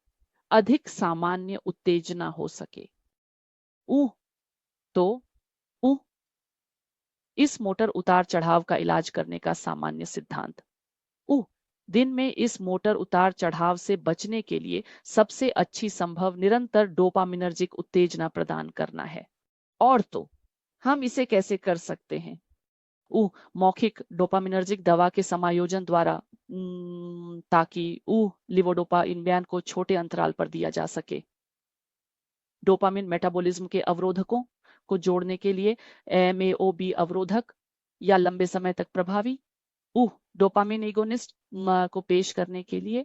अधिक सामान्य उत्तेजना हो सके। तो इस मोटर उतार चढ़ाव का इलाज करने का सामान्य सिद्धांत, दिन में इस मोटर उतार चढ़ाव से बचने के लिए सबसे अच्छी संभव निरंतर डोपामिनर्जिक उत्तेजना प्रदान करना है। और तो हम इसे कैसे कर सकते हैं? मौखिक डोपामिनर्जिक दवा के समायोजन द्वारा, ताकि लेवोडोपा इनबैन को छोटे अंतराल पर दिया जा सके। डोपामिन मेटाबॉलिज्म के अवरोधकों को जोड़ने के लिए MAOB अवरोधक या लंबे समय तक प्रभावी डोपामिन एगोनिस्ट को पेश करने के लिए।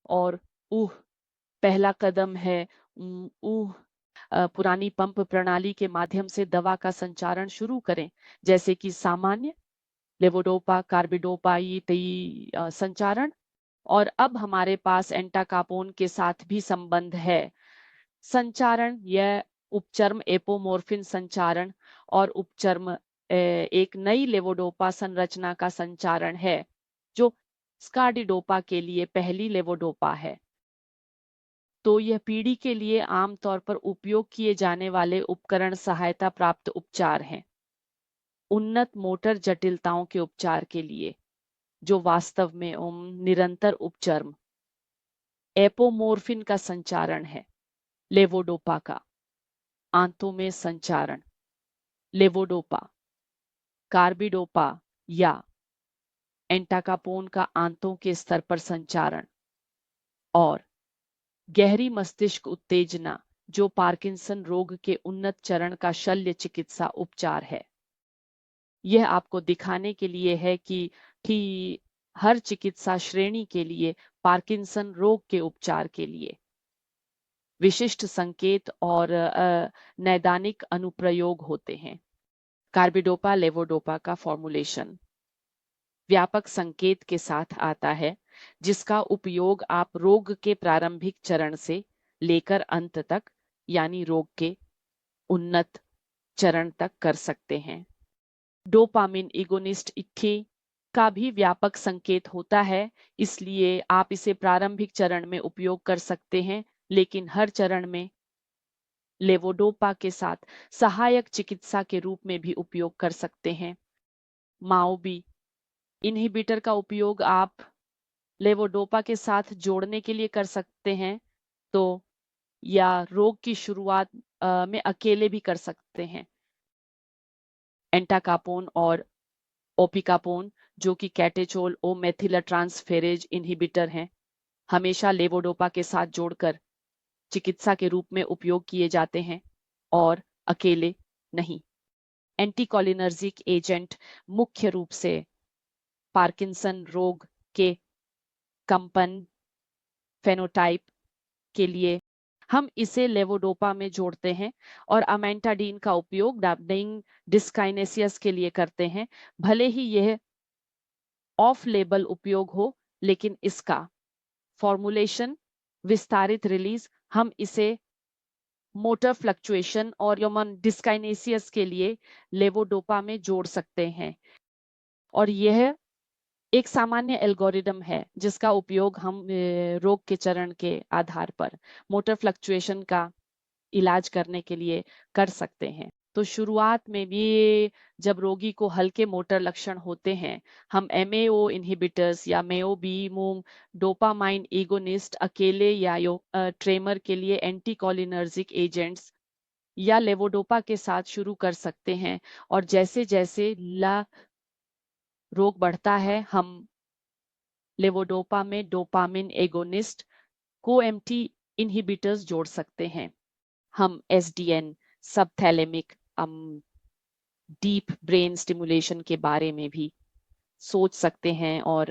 और पहला कदम है पुरानी पंप प्रणाली के माध्यम से दवा का संचारण शुरू करें, जैसे कि सामान्य लेवोडोपा कार्बिडोपा संचारण। और अब हमारे पास एंटाकापोन के साथ भी संबंध है। संचारण यह उपचर्म एपोमोर्फिन संचारण और उपचर्म एक नई लेवोडोपा संरचना का संचारण है, जो स्कार्डिडोपा के लिए पहली लेवोडोपा है। तो यह पीढ़ी के लिए आमतौर पर उपयोग किए जाने वाले उपकरण सहायता प्राप्त उपचार हैं, उन्नत मोटर जटिलताओं के उपचार के लिए, जो वास्तव में निरंतर उपचर्म एपोमोर्फिन का संचारण है। लेवोडोपा का आंतों में संचारण, लेवोडोपा कार्बिडोपा या एंटाकापोन का आंतों के स्तर पर संचारण, और गहरी मस्तिष्क उत्तेजना, जो पार्किंसन रोग के उन्नत चरण का शल्य चिकित्सा उपचार है। यह आपको दिखाने के लिए है कि हर चिकित्सा श्रेणी के लिए पार्किंसन रोग के उपचार के लिए विशिष्ट संकेत और नैदानिक अनुप्रयोग होते हैं। कार्बिडोपा लेवोडोपा का फॉर्मुलेशन व्यापक संकेत के साथ आता है, जिसका उपयोग आप रोग के प्रारंभिक चरण से लेकर अंत तक, यानी रोग के उन्नत चरण तक कर सकते हैं। डोपामिन एगोनिस्ट इक्के का भी व्यापक संकेत होता है, इसलिए आप इसे प्रारंभिक चरण में उपयोग कर सकते हैं, लेकिन हर चरण में लेवोडोपा के साथ सहायक चिकित्सा के रूप में भी उपयोग कर सकते हैं। माओबी इनहिबिटर का उपयोग आप लेवोडोपा के साथ जोड़ने के लिए कर सकते हैं, तो या रोग की शुरुआत में अकेले भी कर सकते हैं। एंटाकापोन और ओपिकापोन, जो कि कैटेचोल ओ मेथिलट्रांसफेरेज इनहिबिटर हैं, हमेशा लेवोडोपा के साथ जोड़कर चिकित्सा के रूप में उपयोग किए जाते हैं और अकेले नहीं। एंटीकोलिनर्जिक एजेंट मुख्य रूप से पार्किंसन रोग के कंपन फेनोटाइप के लिए हम इसे लेवोडोपा में जोड़ते हैं और अमेंटाडीन का उपयोग डैम्पनिंग डिस्काइनेसियस के लिए करते हैं। भले ही यह ऑफ लेबल उपयोग हो, लेकिन इसका फॉर्मुलेशन विस्तारित रिलीज हम इसे मोटर फ्लक्चुएशन और ह्यूमन डिस्काइनेसियस के लिए लेवोडोपा में जोड़ सकते हैं। और यह एक सामान्य एल्गोरिदम है जिसका उपयोग हम रोग के चरण के आधार पर मोटर फ्लक्चुएशन का इलाज करने के लिए कर सकते हैं। तो शुरुआत में भी जब रोगी को हल्के मोटर लक्षण होते हैं, हम MAO इनहिबिटर्स या मेओबीमूम डोपामाइन एगोनिस्ट अकेले या ट्रेमर के लिए एंटीकोलिनर्जिक एजेंट्स या लेवोडोपा के साथ शुरू कर सकते हैं। और जैसे जैसे रोग बढ़ता है, हम लेवोडोपा में डोपामिन एगोनिस्ट कोएमटी इनहिबिटर्स जोड़ सकते हैं। हम SDN सबथैलेमिक डीप ब्रेन स्टिमुलेशन के बारे में भी सोच सकते हैं और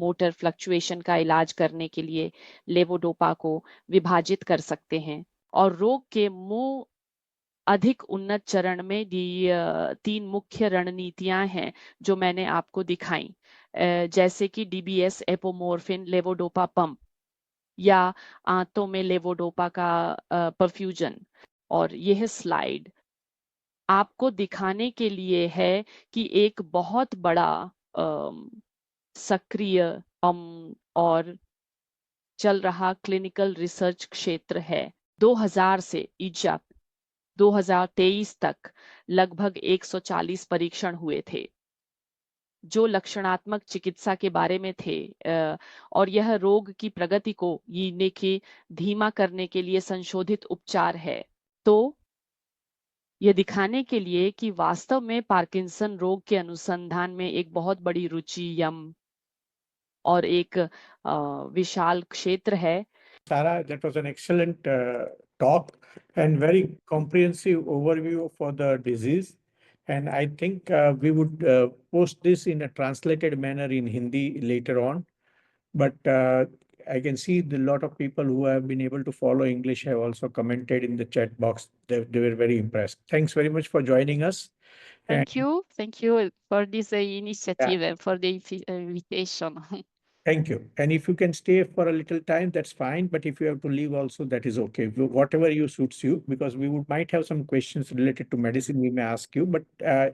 मोटर फ्लक्चुएशन का इलाज करने के लिए लेवोडोपा को विभाजित कर सकते हैं। और रोग के अधिक उन्नत चरण में 3 मुख्य रणनीतियां हैं जो मैंने आपको दिखाई, जैसे कि DBS एपोमोर्फिन लेवोडोपा पंप या आंतों में लेवोडोपा का परफ्यूजन। और यह स्लाइड आपको दिखाने के लिए है कि एक बहुत बड़ा सक्रिय और चल रहा क्लिनिकल रिसर्च क्षेत्र है। 2000 से इजाक 2023 तक लगभग 140 परीक्षण हुए थे जो लक्षणात्मक चिकित्सा के बारे में थे, और यह रोग की प्रगति को धीमा करने के लिए संशोधित उपचार है। तो यह दिखाने के लिए कि वास्तव में पार्किंसन रोग के अनुसंधान में एक बहुत बड़ी रुचि और एक विशाल क्षेत्र है। Sarah, that was an excellent talk and very comprehensive overview for the disease. And I think we would post this in a translated manner in Hindi later on. But I can see a lot of people who have been able to follow English have also commented in the chat box. They were very impressed. Thanks very much for joining us. Thank you for this initiative and for the invitation. Thank you. And if you can stay for a little time, that's fine. But if you have to leave also, that is okay. Whatever you suits you, because we might have some questions related to medicine we may ask you, but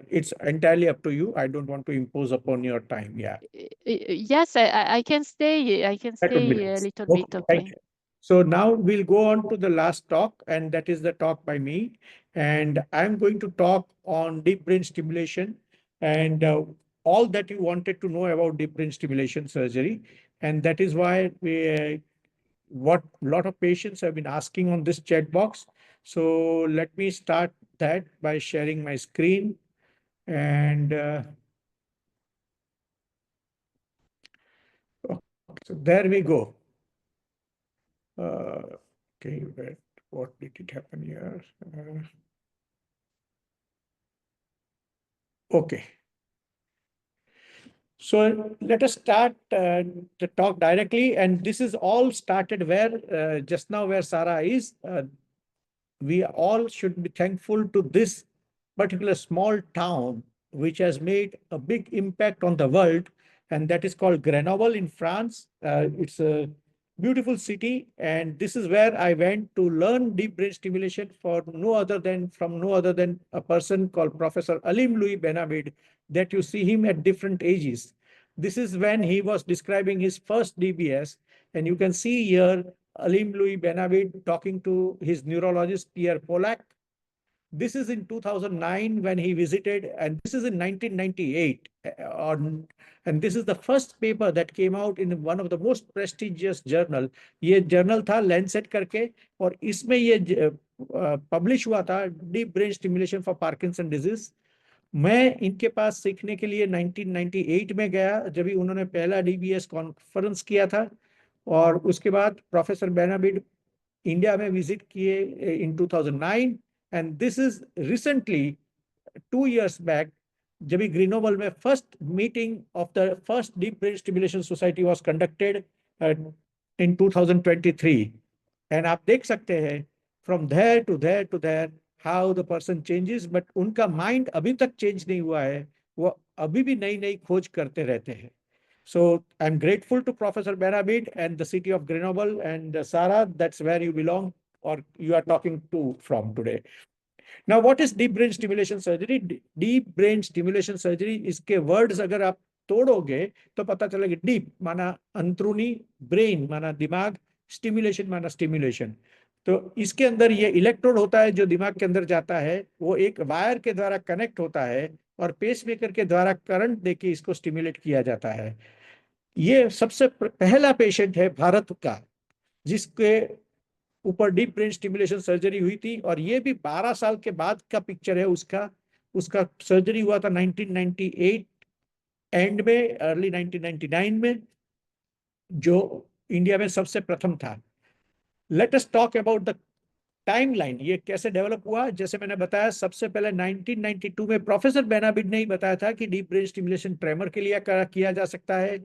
it's entirely up to you. I don't want to impose upon your time. Yeah. Yes, I can stay. I can That would be stay a nice. little Okay, bit. thank Okay. you. So now we'll go on to the last talk, and that is the talk by me. And I'm going to talk on deep brain stimulation and all that you wanted to know about deep brain stimulation surgery. And that is why what a lot of patients have been asking on this chat box. So let me start that by sharing my screen. And so there we go. Okay, what did it happen here? Okay. So let us start to talk directly, and this is all started where just now where Sarah is. We all should be thankful to this particular small town which has made a big impact on the world, and that is called Grenoble in France. It's a beautiful city, and this is where I went to learn deep brain stimulation from no other than a person called Professor Alim Louis Benabid, that you see him at different ages. This is when he was describing his first DBS, and you can see here Alim Louis Benabid talking to his neurologist Pierre Polak. This is in 2009 when he visited, and this is in 1998. And this is the first paper that came out in one of the most prestigious journal. ये journal था Lancet करके, और इसमें ये publish हुआ था deep brain stimulation for Parkinson disease. मैं इनके पास सीखने के लिए 1998 में गया, जब उन्होंने पहला DBS कॉन्फ्रेंस किया था, और उसके बाद प्रोफेसर बेनाबिड इंडिया में विजिट किए in 2009, and this is recently 2 years back, जब ग्रीनोबल में first meeting of the first deep brain stimulation society was conducted in 2023, and आप देख सकते हैं from there to there how the person changes, but उनका mind अभी तक change नहीं हुआ है, वो अभी भी नई नई खोज करते रहते हैं. So I'm grateful to Professor Benabid and the city of Grenoble, and Sarah, that's where you belong, or you are talking to from today. Now, what is deep brain stimulation surgery? Deep brain stimulation surgery, इसके words अगर आप तोड़ोगे तो पता चलेगा. deep माना अंदरूनी, brain माना दिमाग, stimulation माना stimulation. तो इसके अंदर ये इलेक्ट्रोड होता है जो दिमाग के अंदर जाता है, वो एक वायर के द्वारा कनेक्ट होता है और पेसमेकर के द्वारा करंट देके इसको स्टिमुलेट किया जाता है. ये सबसे पहला पेशेंट है भारत का जिसके ऊपर डीप ब्रेन स्टिमुलेशन सर्जरी हुई थी, और ये भी 12 साल के बाद का पिक्चर है उसका सर्जरी हुआ था 1998 एंड में, अर्ली 1999 में, जो इंडिया में सबसे प्रथम था. Let us talk about the timeline, ये कैसे डेवलप हुआ. जैसे मैंने बताया, सबसे पहले 1992 में प्रोफेसर बेनाबिड ने ही बताया था कि डीप ब्रेन स्टिमुलेशन ट्रेमर के लिए किया जा सकता है.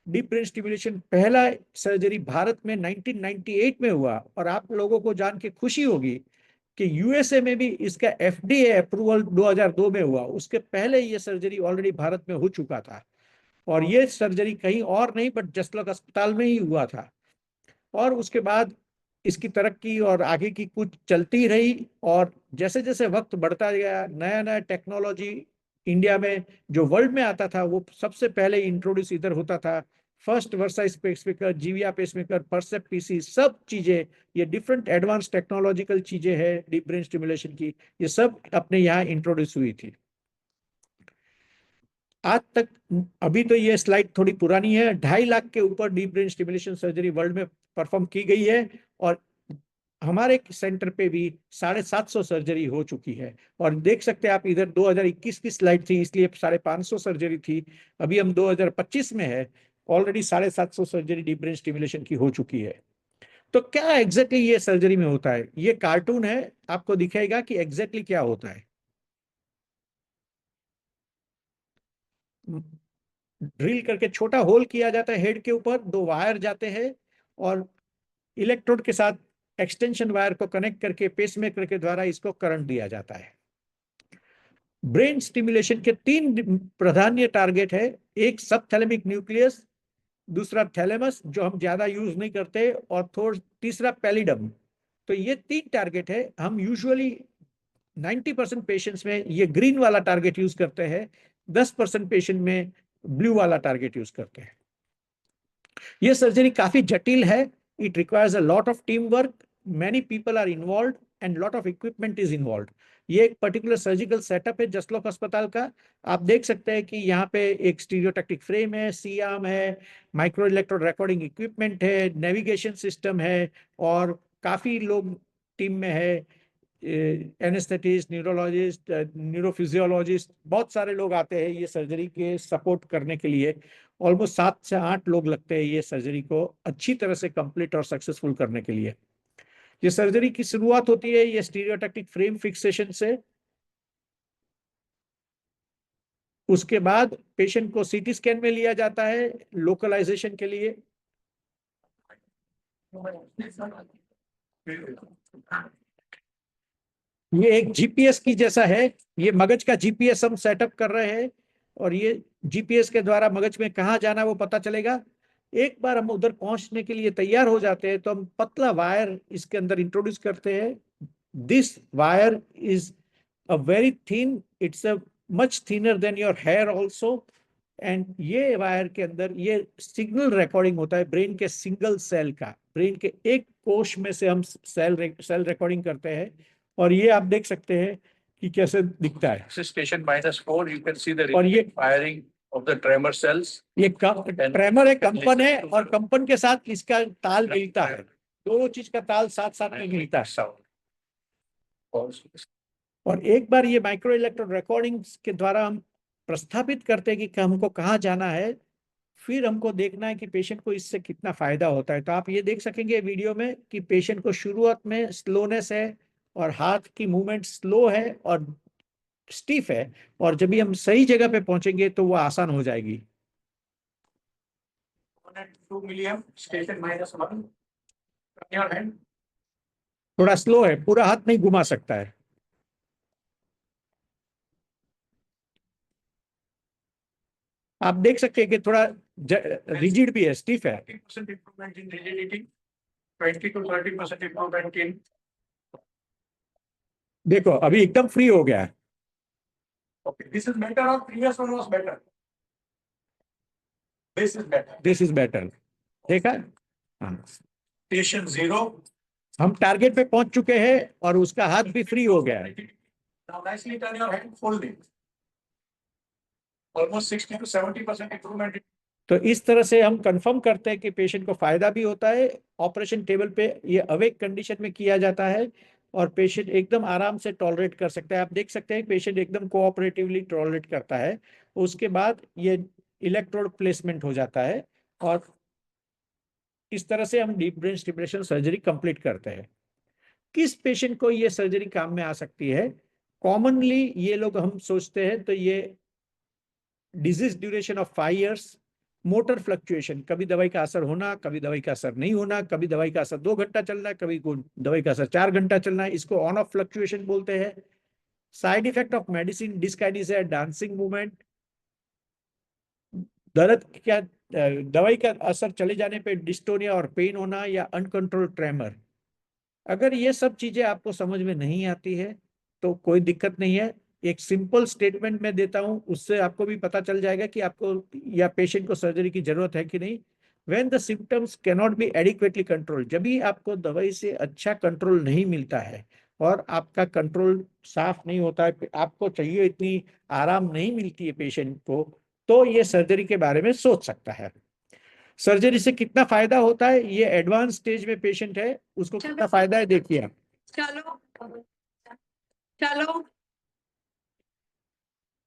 डीप ब्रेन स्टिमुलेशन पहला सर्जरी भारत में 1998 में हुआ, और आप लोगों को जान के खुशी होगी कि यूएसए में भी इसका एफडीए अप्रूवल 2002 में हुआ. उसके पहले ये सर्जरी ऑलरेडी भारत में हो चुका था, और ये सर्जरी कहीं और नहीं बट जसलोक अस्पताल में ही हुआ था. और उसके बाद इसकी तरक्की और आगे की कुछ चलती रही, और जैसे जैसे वक्त बढ़ता गया, नया नया टेक्नोलॉजी इंडिया में जो वर्ल्ड में आता था, वो सबसे पहले इंट्रोड्यूस इधर होता था. फर्स्ट वर्साइज पेसमेकर, जीविया पेसमेकर, परसेप्ट पीसी, सब चीजें, ये डिफरेंट एडवांस टेक्नोलॉजिकल चीजें हैं डीप ब्रेन स्टिमुलेशन की, ये सब अपने यहाँ इंट्रोड्यूस हुई थी. आज तक, अभी तो ये स्लाइड थोड़ी पुरानी है, 2.5 लाख के ऊपर deep brain stimulation surgery world में परफॉर्म की गई है, और हमारे सेंटर पे भी 750 सर्जरी हो चुकी है. और देख सकते हैं आप इधर 2021 की स्लाइड थी, इसलिए 550 सर्जरी थी. अभी हम 2025 में है, already 750 surgery deep brain stimulation की हो चुकी है. तो क्या एग्जैक्टली ये सर्जरी में होता है? ये कार्टून है, आपको दिखेगा कि एग्जैक्टली क्या होता है. ड्रिल करके छोटा होल किया जाता है हेड के ऊपर, 2 वायर जाते हैं, और इलेक्ट्रोड के साथ एक्सटेंशन वायर को कनेक्ट करके पेसमेकर के द्वारा इसको करंट दिया जाता है. ब्रेन स्टिमुलेशन के 3 प्राधान्य टारगेट है. एक सबथैलेमिक न्यूक्लियस, दूसरा थैलेमस जो हम ज्यादा यूज नहीं करते, और तीसरा पैलिडम. तो ये 3 टारगेट है. हम यूजुअली 90% पेशेंट्स में ये ग्रीन वाला टारगेट यूज करते हैं, 10% पेशेंट में ब्लू वाला टारगेट यूज करते हैं. ये सर्जरी काफी जटिल है. It requires a lot of team work, many people are involved and lot of equipment is involved. ये एक पर्टिकुलर सर्जिकल सेटअप है जसलोक अस्पताल का. आप देख सकते हैं कि यहाँ पे एक स्टीरियोटैक्टिक फ्रेम है, सी-आर्म है, माइक्रो इलेक्ट्रोड रिकॉर्डिंग इक्विपमेंट है, नेविगेशन सिस्टम है, और काफी लोग टीम में है. एनेस्थेटिस्ट, न्यूरोलॉजिस्ट, न्यूरोफिजियोलॉजिस्ट, बहुत सारे लोग आते हैं ये सर्जरी के सपोर्ट करने के लिए. ऑलमोस्ट 7 से 8 लोग लगते हैं ये सर्जरी को अच्छी तरह से कंप्लीट और सक्सेसफुल करने के लिए. ये सर्जरी की शुरुआत होती है ये स्टीरियोटैक्टिक फ्रेम फिक्सेशन से. उसके बाद पेशेंट को सीटी स्कैन में लिया जाता है लोकलाइजेशन के लिए। ये एक जीपीएस की जैसा है, ये मगज का जीपीएस हम सेटअप कर रहे हैं, और ये जीपीएस के द्वारा मगज में कहाँ जाना है वो पता चलेगा। एक बार हम उधर पहुंचने के लिए तैयार हो जाते हैं तो हम पतला वायर इसके अंदर इंट्रोड्यूस करते हैं। This wire is a very thin, it's a much thinner than your hair also, and ये वायर के अंदर ये सिग्नल रिकॉर्डिंग होता है ब्रेन के सिंगल सेल का। ब्रेन के एक कोश में से हम सेल रिकॉर्डिंग करते हैं, और ये आप देख सकते हैं कि कैसे दिखता है। This is patient -4. You can see the और ये firing of the tremor cells. ये ट्रेमर है, कंपन है, और कंपन के साथ इसका ताल मिलता है। दोनों चीज का ताल साथ साथ में मिलता है। Sound. और एक बार ये माइक्रो इलेक्ट्रोड रिकॉर्डिंग्स के द्वारा हम प्रस्थापित करते हैं कि हमको कहाँ जाना है, फिर हमको देखना है कि पेशेंट को इससे कितना फायदा होता है। तो आप ये देख सकेंगे वीडियो में कि पेशेंट को शुरुआत में स्लोनेस है और हाथ की मूवमेंट स्लो है और स्टिफ है, और जब भी हम सही जगह पे पहुंचेंगे तो वो आसान हो जाएगी। 2 milliamp, station -1. Your hand. थोड़ा स्लो है, पूरा हाथ नहीं घुमा सकता है। आप देख सकते हैं कि थोड़ा रिजिड भी है, स्टिफ है। 30% improvement in rigidity, 20 to 30% improvement in. देखो अभी एकदम फ्री हो गया है। Okay, this is better or previous one was better? This is better. This is better. देखा? हाँ। Station 0. हम टारगेट पे पहुंच चुके हैं और उसका हाथ भी फ्री हो गया है। Now nicely turn your hand fully. Almost 60 to 70% improvement. तो इस तरह से हम कंफर्म करते हैं कि पेशेंट को फायदा भी होता है। ऑपरेशन टेबल पे ये अवेक कंडीशन में किया जाता है और पेशेंट एकदम आराम से टॉलरेट कर सकता है। आप देख सकते हैं पेशेंट एकदम कोऑपरेटिवली टॉलरेट करता है। उसके बाद ये इलेक्ट्रोड प्लेसमेंट हो जाता है और इस तरह से हम deep brain stimulation surgery complete करते हैं। किस पेशेंट को ये सर्जरी काम में आ सकती है? कॉमनली ये लोग हम सोचते हैं तो ये disease duration of 5 years, motor fluctuation, कभी दवाई का असर होना, कभी दवाई का असर नहीं होना, कभी दवाई का असर 2 घंटा चलना है, कभी दवाई का असर 4 घंटा चलना है, इसको ऑन ऑफ फ्लक्चुएशन बोलते हैं। Side effect of medicine, dyskinesia, dancing movement, दर्द क्या, दवाई का असर चले जाने पे डिस्टोनिया और पेन होना या अनकंट्रोल्ड ट्रेमर। अगर ये सब चीजें आपको समझ में नहीं आती है तो कोई दिक्कत नहीं है, एक सिंपल स्टेटमेंट मैं देता हूं, उससे आपको भी पता चल जाएगा कि आपको या पेशेंट को सर्जरी की जरूरत है कि नहीं। When the symptoms cannot be adequately control, जब भी आपको दवाई से अच्छा कंट्रोल नहीं मिलता है और आपका कंट्रोल साफ नहीं होता है, आपको चाहिए इतनी आराम नहीं मिलती है पेशेंट को, तो ये सर्जरी के बारे में सोच सकता है। सर्जरी से कितना फायदा होता है, ये एडवांस स्टेज में पेशेंट है उसको कितना फायदा है देखिए आप। चलो चलो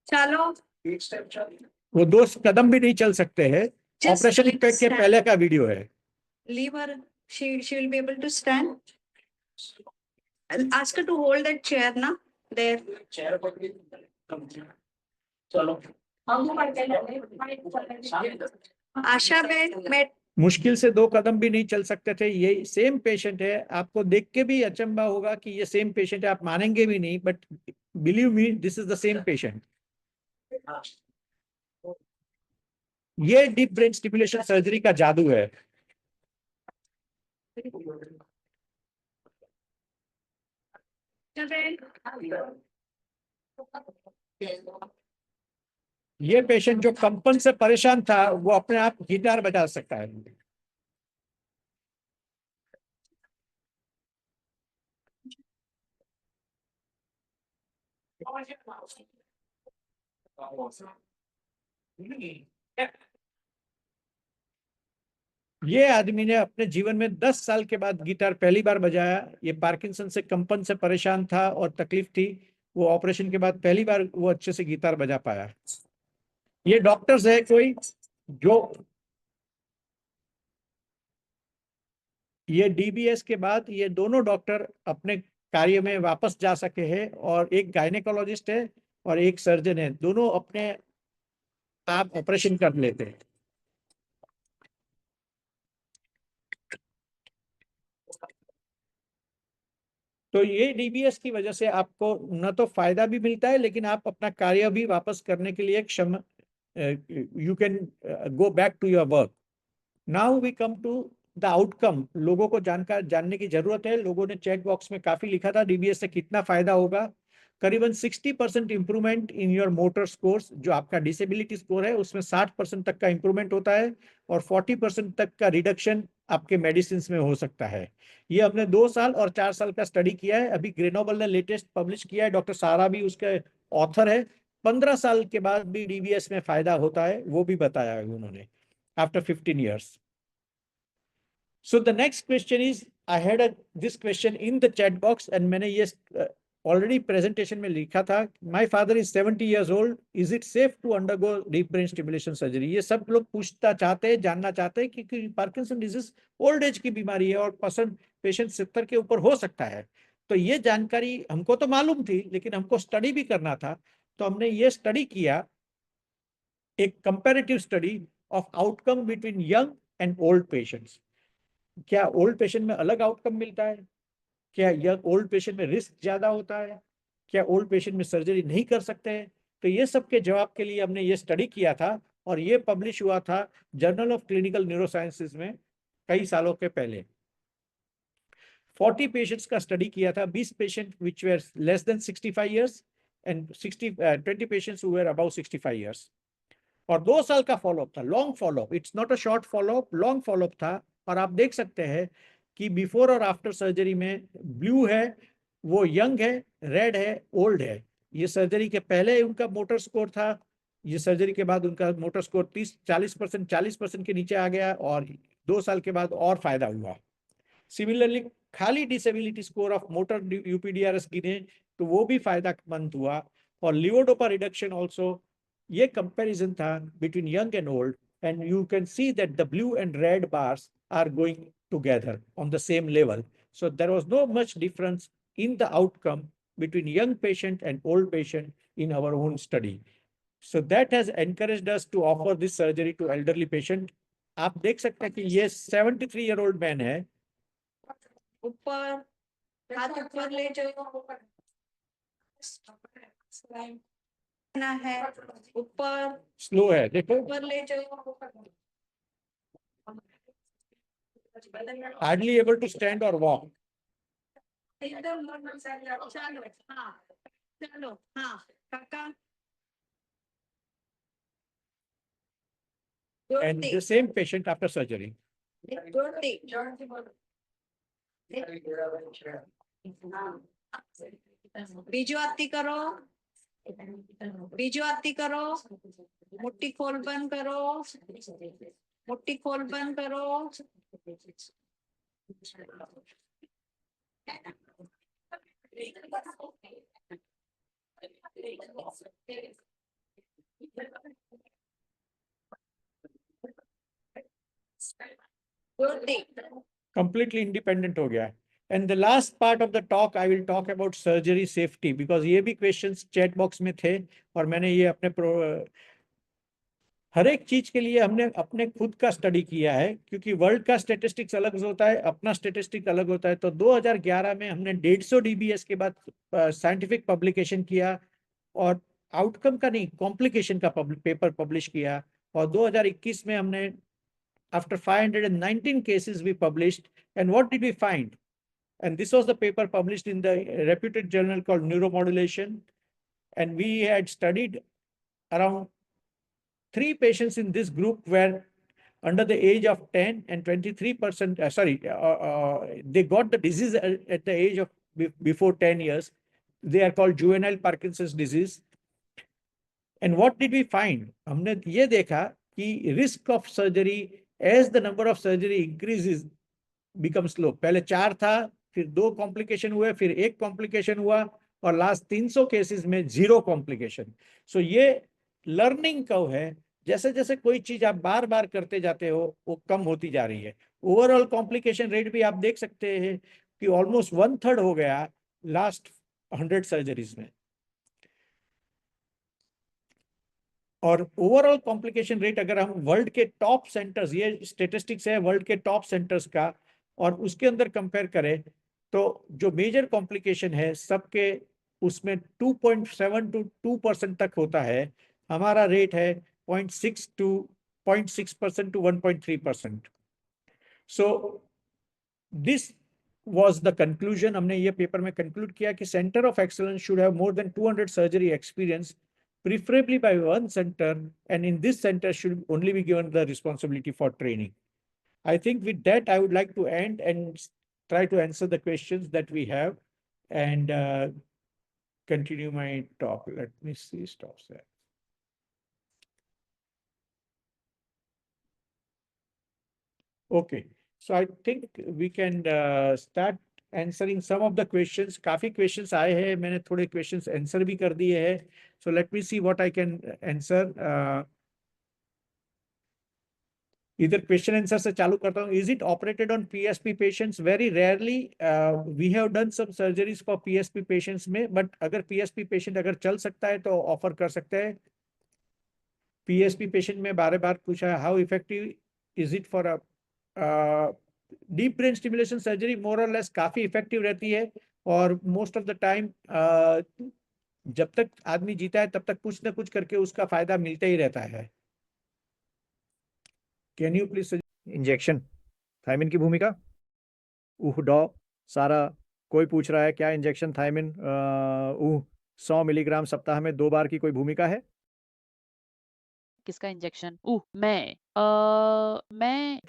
चलो एक स्टेप चलिए. वो 2 कदम भी नहीं चल सकते हैं। Just ऑपरेशन के stand. पहले का वीडियो है। leave her. She will be able to stand. I'll ask her to hold that chair na there. Chair पकड़ी. चलो. आशा मैं मुश्किल से 2 कदम भी नहीं चल सकते थे। ये सेम पेशेंट है, आपको देख के भी अचंभा होगा कि ये सेम पेशेंट है, आप मानेंगे भी नहीं, but believe me this is the same patient. ये डीप ब्रेन स्टिमुलेशन सर्जरी का जादू है। ये पेशेंट जो कंपन से परेशान था वो अपने आप गिटार बजा सकता है। ये आदमी ने अपने जीवन में 10 साल के बाद गिटार पहली बार बजाया। ये पार्किंसन से कंपन से परेशान था और तकलीफ थी, वो ऑपरेशन के बाद पहली बार वो अच्छे से गिटार बजा पाया। ये डॉक्टर्स है कोई जो ये डीबीएस के बाद ये दोनों डॉक्टर अपने कार्य में वापस जा सके हैं, और एक गायनेकोलॉजिस्ट है और एक सर्जन है, दोनों अपने आप ऑपरेशन कर लेते हैं। तो ये डीबीएस की वजह से आपको न तो फायदा भी मिलता है, लेकिन आप अपना कार्य भी वापस करने के लिए क्षम you can go back to your work. Now we come to the outcome. लोगों को जानने की जरूरत है। लोगों ने चैट बॉक्स में काफी लिखा था डीबीएस से कितना फायदा होगा। करीबन 60% improvement in your motor scores, जो आपका डिसेबिलिटी स्कोर है उसमें 60% तक का इंप्रूवमेंट होता है, और 40% तक का रिडक्शन आपके मेडिसिन में हो सकता है। ये हमने 2 साल और 4 साल का स्टडी किया है। अभी ग्रेनोबल ने लेटेस्ट पब्लिश किया है, डॉक्टर सारा भी उसके ऑथर है। 15 साल के बाद भी डीबीएस में फायदा होता है, वो भी बताया है उन्होंने, after 15 years. So the next question is, I had this question in the chat box, and मैंने ये already presentation में लिखा था। My father is 70 years old. Is it safe to undergo deep brain stimulation surgery? ये सब लोग पूछता चाहते हैं, जानना चाहते हैं, क्योंकि पार्किंसन डिजीज ओल्ड एज की बीमारी है और पेशेंट 70 के ऊपर हो सकता है। तो ये जानकारी हमको तो मालूम थी, लेकिन हमको स्टडी भी करना था। तो हमने ये स्टडी किया, एक comparative study of outcome between young and old patients. क्या ओल्ड पेशेंट में अलग आउटकम मिलता है? क्या यंग ओल्ड पेशेंट में रिस्क ज्यादा होता है? क्या ओल्ड पेशेंट में सर्जरी नहीं कर सकते हैं? तो ये सब के जवाब के लिए हमने ये स्टडी किया था, और ये पब्लिश हुआ था जर्नल ऑफ क्लिनिकल न्यूरोसाइंसेज में कई सालों के पहले। 40 पेशेंट्स का स्टडी किया था, 20 patient which were less than 65 years and 20 patients who were above 65 years. और 2 साल का फॉलोअप था, long follow-up, it's not a short follow-up, long follow-up था। और आप देख सकते हैं कि बिफोर और आफ्टर सर्जरी में ब्लू है वो यंग है, रेड है ओल्ड है। ये सर्जरी के पहले उनका मोटर स्कोर था, ये सर्जरी के बाद उनका मोटर स्कोर 40% के नीचे आ गया, और 2 साल के बाद और फायदा हुआ। सिमिलरली खाली डिसेबिलिटी स्कोर ऑफ मोटर यूपीडीआरएस गिने तो वो भी फायदामंद हुआ, और लिवोडोपा रिडक्शन ऑल्सो। ये कंपैरिजन था between young and old, and you can see that the blue and red bars are going together on the same level. So there was no much difference in the outcome between young patient and old patient in our own study. So that has encouraged us to offer this surgery to elderly patient. आप देख सकते हैं कि ये 73-year-old man है। ऊपर हाथ ऊपर ले जाओ, है ऊपर, स्लो है, देखो, ऊपर ले जाओ, hardly able to stand or walk. एकदम चलो, हाँ चलो, हाँ काका। And the same patient after surgery. बीजो आती करो, बीजो आती करो, मुट्ठी खोल बंद करो, मुट्ठी खोल बंद करो। Completely independent हो गया है। And the last part of the talk, I will talk about surgery safety, because ये भी questions chat box में थे, और मैंने ये अपने हर एक चीज के लिए हमने अपने खुद का स्टडी किया है, क्योंकि वर्ल्ड का स्टेटिस्टिक्स अलग होता है, अपना स्टेटिस्टिक अलग होता है। तो 2011 में हमने 150 डीबीएस के बाद साइंटिफिक पब्लिकेशन किया, और आउटकम का नहीं, कॉम्प्लिकेशन का पेपर पब्लिश किया। और 2021 में हमने after 519 cases we published, and what did we find? And this was the paper published in the reputed journal called Neuromodulation, and we had studied around 3 patients in this group were under the age of 10, and 23%, they got the disease at the age of before 10 years. They are called juvenile Parkinson's disease. And what did we find? हमने ये देखा कि risk of surgery as the number of surgery increases becomes low. पहले 4 था, फिर 2 complication हुए, फिर 1 complication हुआ, और लास्ट 300 केसेस में 0 कॉम्प्लिकेशन। सो ये लर्निंग कर्व है, जैसे जैसे कोई चीज आप बार बार करते जाते हो वो कम होती जा रही है। ओवरऑल कॉम्प्लिकेशन रेट भी आप देख सकते हैं कि ऑलमोस्ट 1/3 हो गया लास्ट 100 सर्जरीज में। और ओवरऑल कॉम्प्लिकेशन रेट अगर हम वर्ल्ड के टॉप सेंटर्स, ये स्टेटिस्टिक्स है वर्ल्ड के टॉप सेंटर्स का, और उसके अंदर कंपेयर करें तो जो मेजर कॉम्प्लिकेशन है सबके उसमें 2.7 to 2% तक होता है। हमारा रेट है 0.6% to 1.3%। So this was the conclusion। हमने ये पेपर में कंक्लूड किया कि centre of excellence should have more than 200 surgery experience, preferably by one center, and in this center should only be given the responsibility for training. I think with that I would like to end and try to answer the questions that we have and continue my talk. Let me see, stop there. Okay, so I think we can start answering some of the questions. काफी questions आए हैं, मैंने थोड़े questions answer भी कर दिए हैं। So let me see what I can answer. इधर क्वेश्चन आंसर से चालू करता हूँ। Is it operated on PSP patients? Very rarely we have done some surgeries for PSP patients में, बट अगर पीएसपी पेशेंट अगर चल सकता है तो ऑफर कर सकते हैं। पीएसपी पेशेंट में बार बार पूछा है how effective is it for deep brain stimulation surgery? More or less काफी इफेक्टिव रहती है, और मोस्ट ऑफ द टाइम जब तक आदमी जीता है तब तक कुछ ना कुछ करके उसका फायदा मिलता ही रहता है। Can you please? Injection thiamine की भूमिका? डॉ सारा कोई पूछ रहा है क्या इंजेक्शन थायमिन 100 मिलीग्राम सप्ताह में 2 बार की कोई भूमिका है? किसका इंजेक्शन? मैं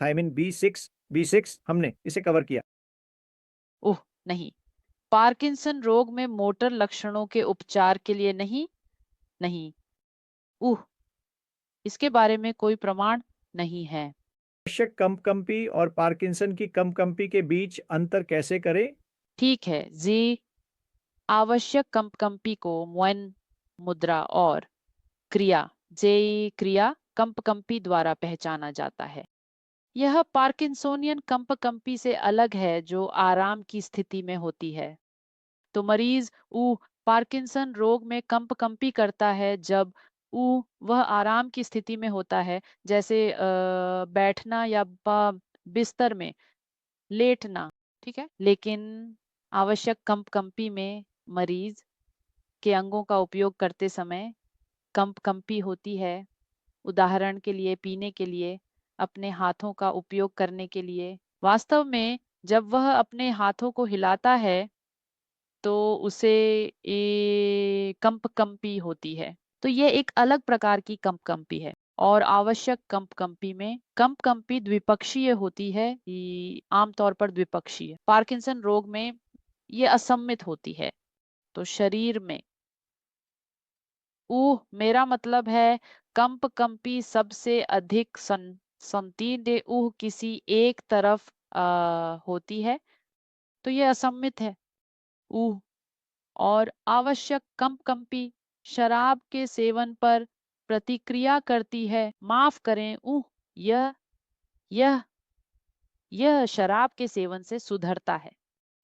थायमिन B6 हमने इसे कवर किया। नहीं। पार्किंसन रोग में मोटर लक्षणों के उपचार के लिए नहीं। इसके बारे में कोई प्रमाण नहीं है। आवश्यक कंपकंपी और पार्किंसन की कंपकंपी के बीच अंतर कैसे करें? ठीक है जी। आवश्यक कंपकंपी को मोइन मुद्रा और क्रिया कंपकंपी द्वारा पहचाना जाता है। यह पार्किंसोनियन कंपकंपी से अलग है जो आराम की स्थिति में होती है। तो मरीज पार्किंसन रोग में कंपकंपी करता है जब वह आराम की स्थिति में होता है, जैसे बैठना या बिस्तर में लेटना। ठीक है, लेकिन आवश्यक कंपकंपी में मरीज के अंगों का उपयोग करते समय कंपकंपी होती है। उदाहरण के लिए पीने के लिए, अपने हाथों का उपयोग करने के लिए। वास्तव में जब वह अपने हाथों को हिलाता है तो उसे कंपकंपी होती है। तो ये एक अलग प्रकार की कंपकंपी है। और आवश्यक कंपकंपी में कंपकंपी द्विपक्षीय होती है, आमतौर पर द्विपक्षीय। पार्किंसन रोग में ये असम्मित होती है। तो शरीर में मेरा मतलब है कंपकंपी सबसे अधिक संकीर्ण किसी एक तरफ होती है, तो ये असम्मित है। और आवश्यक कंपकंपी शराब के सेवन पर प्रतिक्रिया करती है। माफ करें, यह शराब के सेवन से सुधरता है।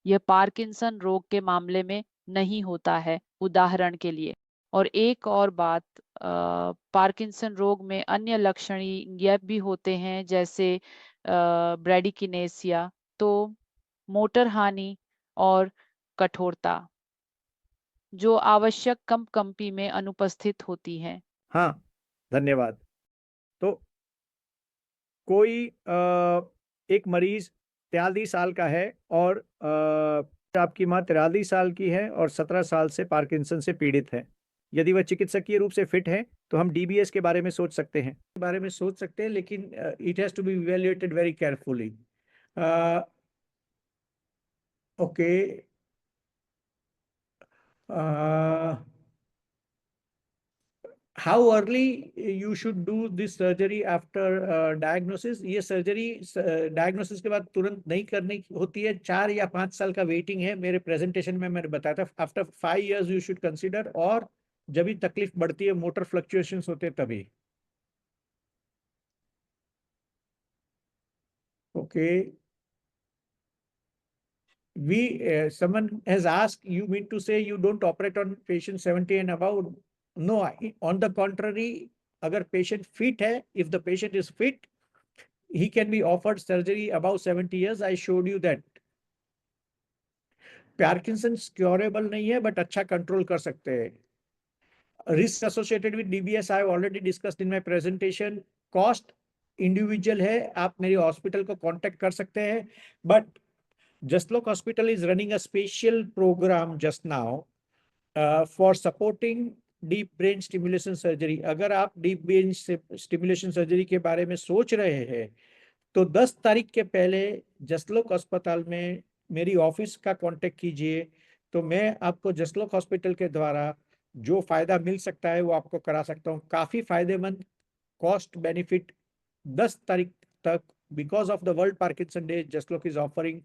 यह पार्किंसन रोग के मामले में नहीं होता है, उदाहरण के लिए। और एक और बात, पार्किंसन रोग में अन्य लक्षण यह भी होते हैं, जैसे ब्रैडिकिनेसिया, तो मोटर हानि और कठोरता, जो आवश्यक कंपकंपी में अनुपस्थित होती है। हाँ, धन्यवाद। तो कोई एक मरीज 43 साल का है और आपकी माँ 43 साल की है और 17 साल से पार्किंसन से पीड़ित है। यदि वह चिकित्सकीय रूप से फिट है तो हम डीबीएस के बारे में सोच सकते हैं। लेकिन it has to be evaluated very carefully. Okay, how early you should do this surgery after diagnosis? ये सर्जरी डायग्नोसिस के बाद तुरंत नहीं करनी होती है। 4 या 5 साल का वेटिंग है। मेरे प्रेजेंटेशन में मैंने बताया था after 5 years you should consider, और जब भी तकलीफ बढ़ती है, मोटर फ्लक्चुएशंस होते हैं तभी। Okay, someone has asked, you mean to say you don't operate on patients 70 and above? No, on the contrary, अगर पेशेंट फिट है, if the patient is fit, he can be offered surgery above 70 years. I showed you that. Parkinson's curable नहीं है, but अच्छा control कर सकते हैं. Risk associated with DBS I have already discussed in my presentation. Cost individual है, आप मेरी hospital को contact कर सकते हैं, but Jaslok Hospital is running a special program just now for supporting deep brain stimulation surgery. अगर आप deep brain stimulation surgery के बारे में सोच रहे हैं, तो 10 तारीख के पहले जसलोक अस्पताल में मेरी ऑफिस का कांटेक्ट कीजिए, तो मैं आपको जसलोक हॉस्पिटल के द्वारा जो फायदा मिल सकता है वो आपको करा सकता हूँ. काफी फायदेमंद, कॉस्ट बेनिफिट 10 तारीख तक, because of the world Parkinson day, Jaslok is offering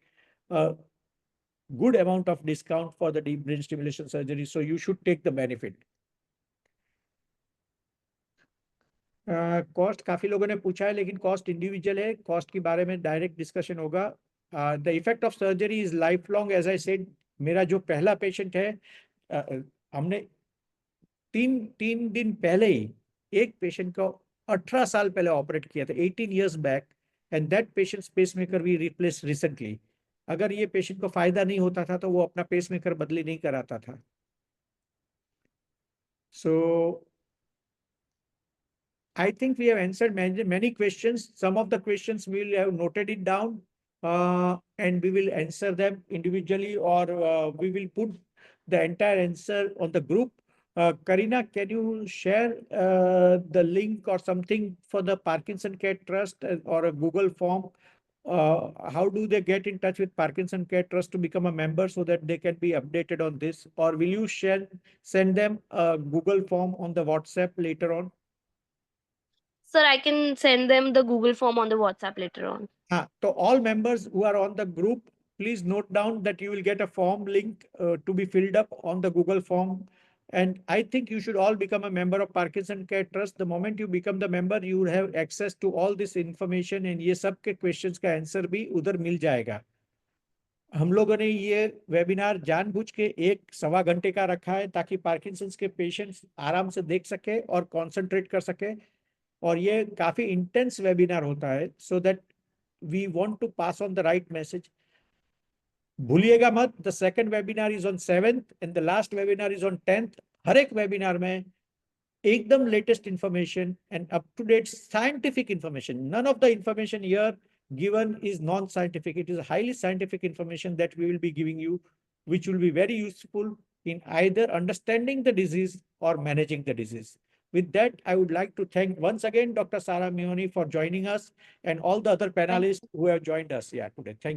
good amount of discount for the deep brain stimulation surgery, so you should take the benefit. Cost काफी लोगों ने पूछा है, लेकिन कॉस्ट इंडिविजुअल है, कॉस्ट के बारे में डायरेक्ट डिस्कशन होगा. The effect of surgery is lifelong. As I said, मेरा जो पहला पेशेंट है, हमने तीन दिन पहले ही एक पेशेंट को 18 साल पहले ऑपरेट किया था, 18 years back, and that patient pacemaker we replace recently. अगर ये पेशेंट को फायदा नहीं होता था तो वो अपना पेसमेकर बदली नहीं कराता था. So I think we have answered many questions. Some of the questions we will have noted it down and we will answer them individually, or we will put the entire answer on the group. Karina, can you share the link or something for the Parkinson Care Trust or a Google form? How do they get in touch with Parkinson Care Trust to become a member so that they can be updated on this? Or will you send them a Google form on the WhatsApp later on? Sir, I can send them the Google form on the WhatsApp later on. So all members who are on the group, please note down that you will get a form link to be filled up on the Google form. And I think you should all become a member of Parkinson Care Trust. The moment you become the member, you will have access to all this information, and ये सब के questions का answer भी उधर मिल जाएगा. हम लोगों ने ये वेबिनार जानबूझ के 1-1.25 घंटे का रखा है ताकि पार्किंसंस के पेशेंट्स आराम से देख सके और कॉन्सेंट्रेट कर सके. और ये काफी इंटेंस वेबिनार होता है, so that we want to pass on the right message. भूलिएगा मत, the second webinar is on 7th and the last webinar is on 10th. हर एक वेबिनार में एकदम latest information and up to date scientific information. None of the information here given is non-scientific. It is highly scientific information that we will be giving you, which will be very useful in either understanding the disease or managing the disease. With that, I would like to thank once again Dr. Sara Meoni for joining us and all the other panelists who have joined us here today. Thank you.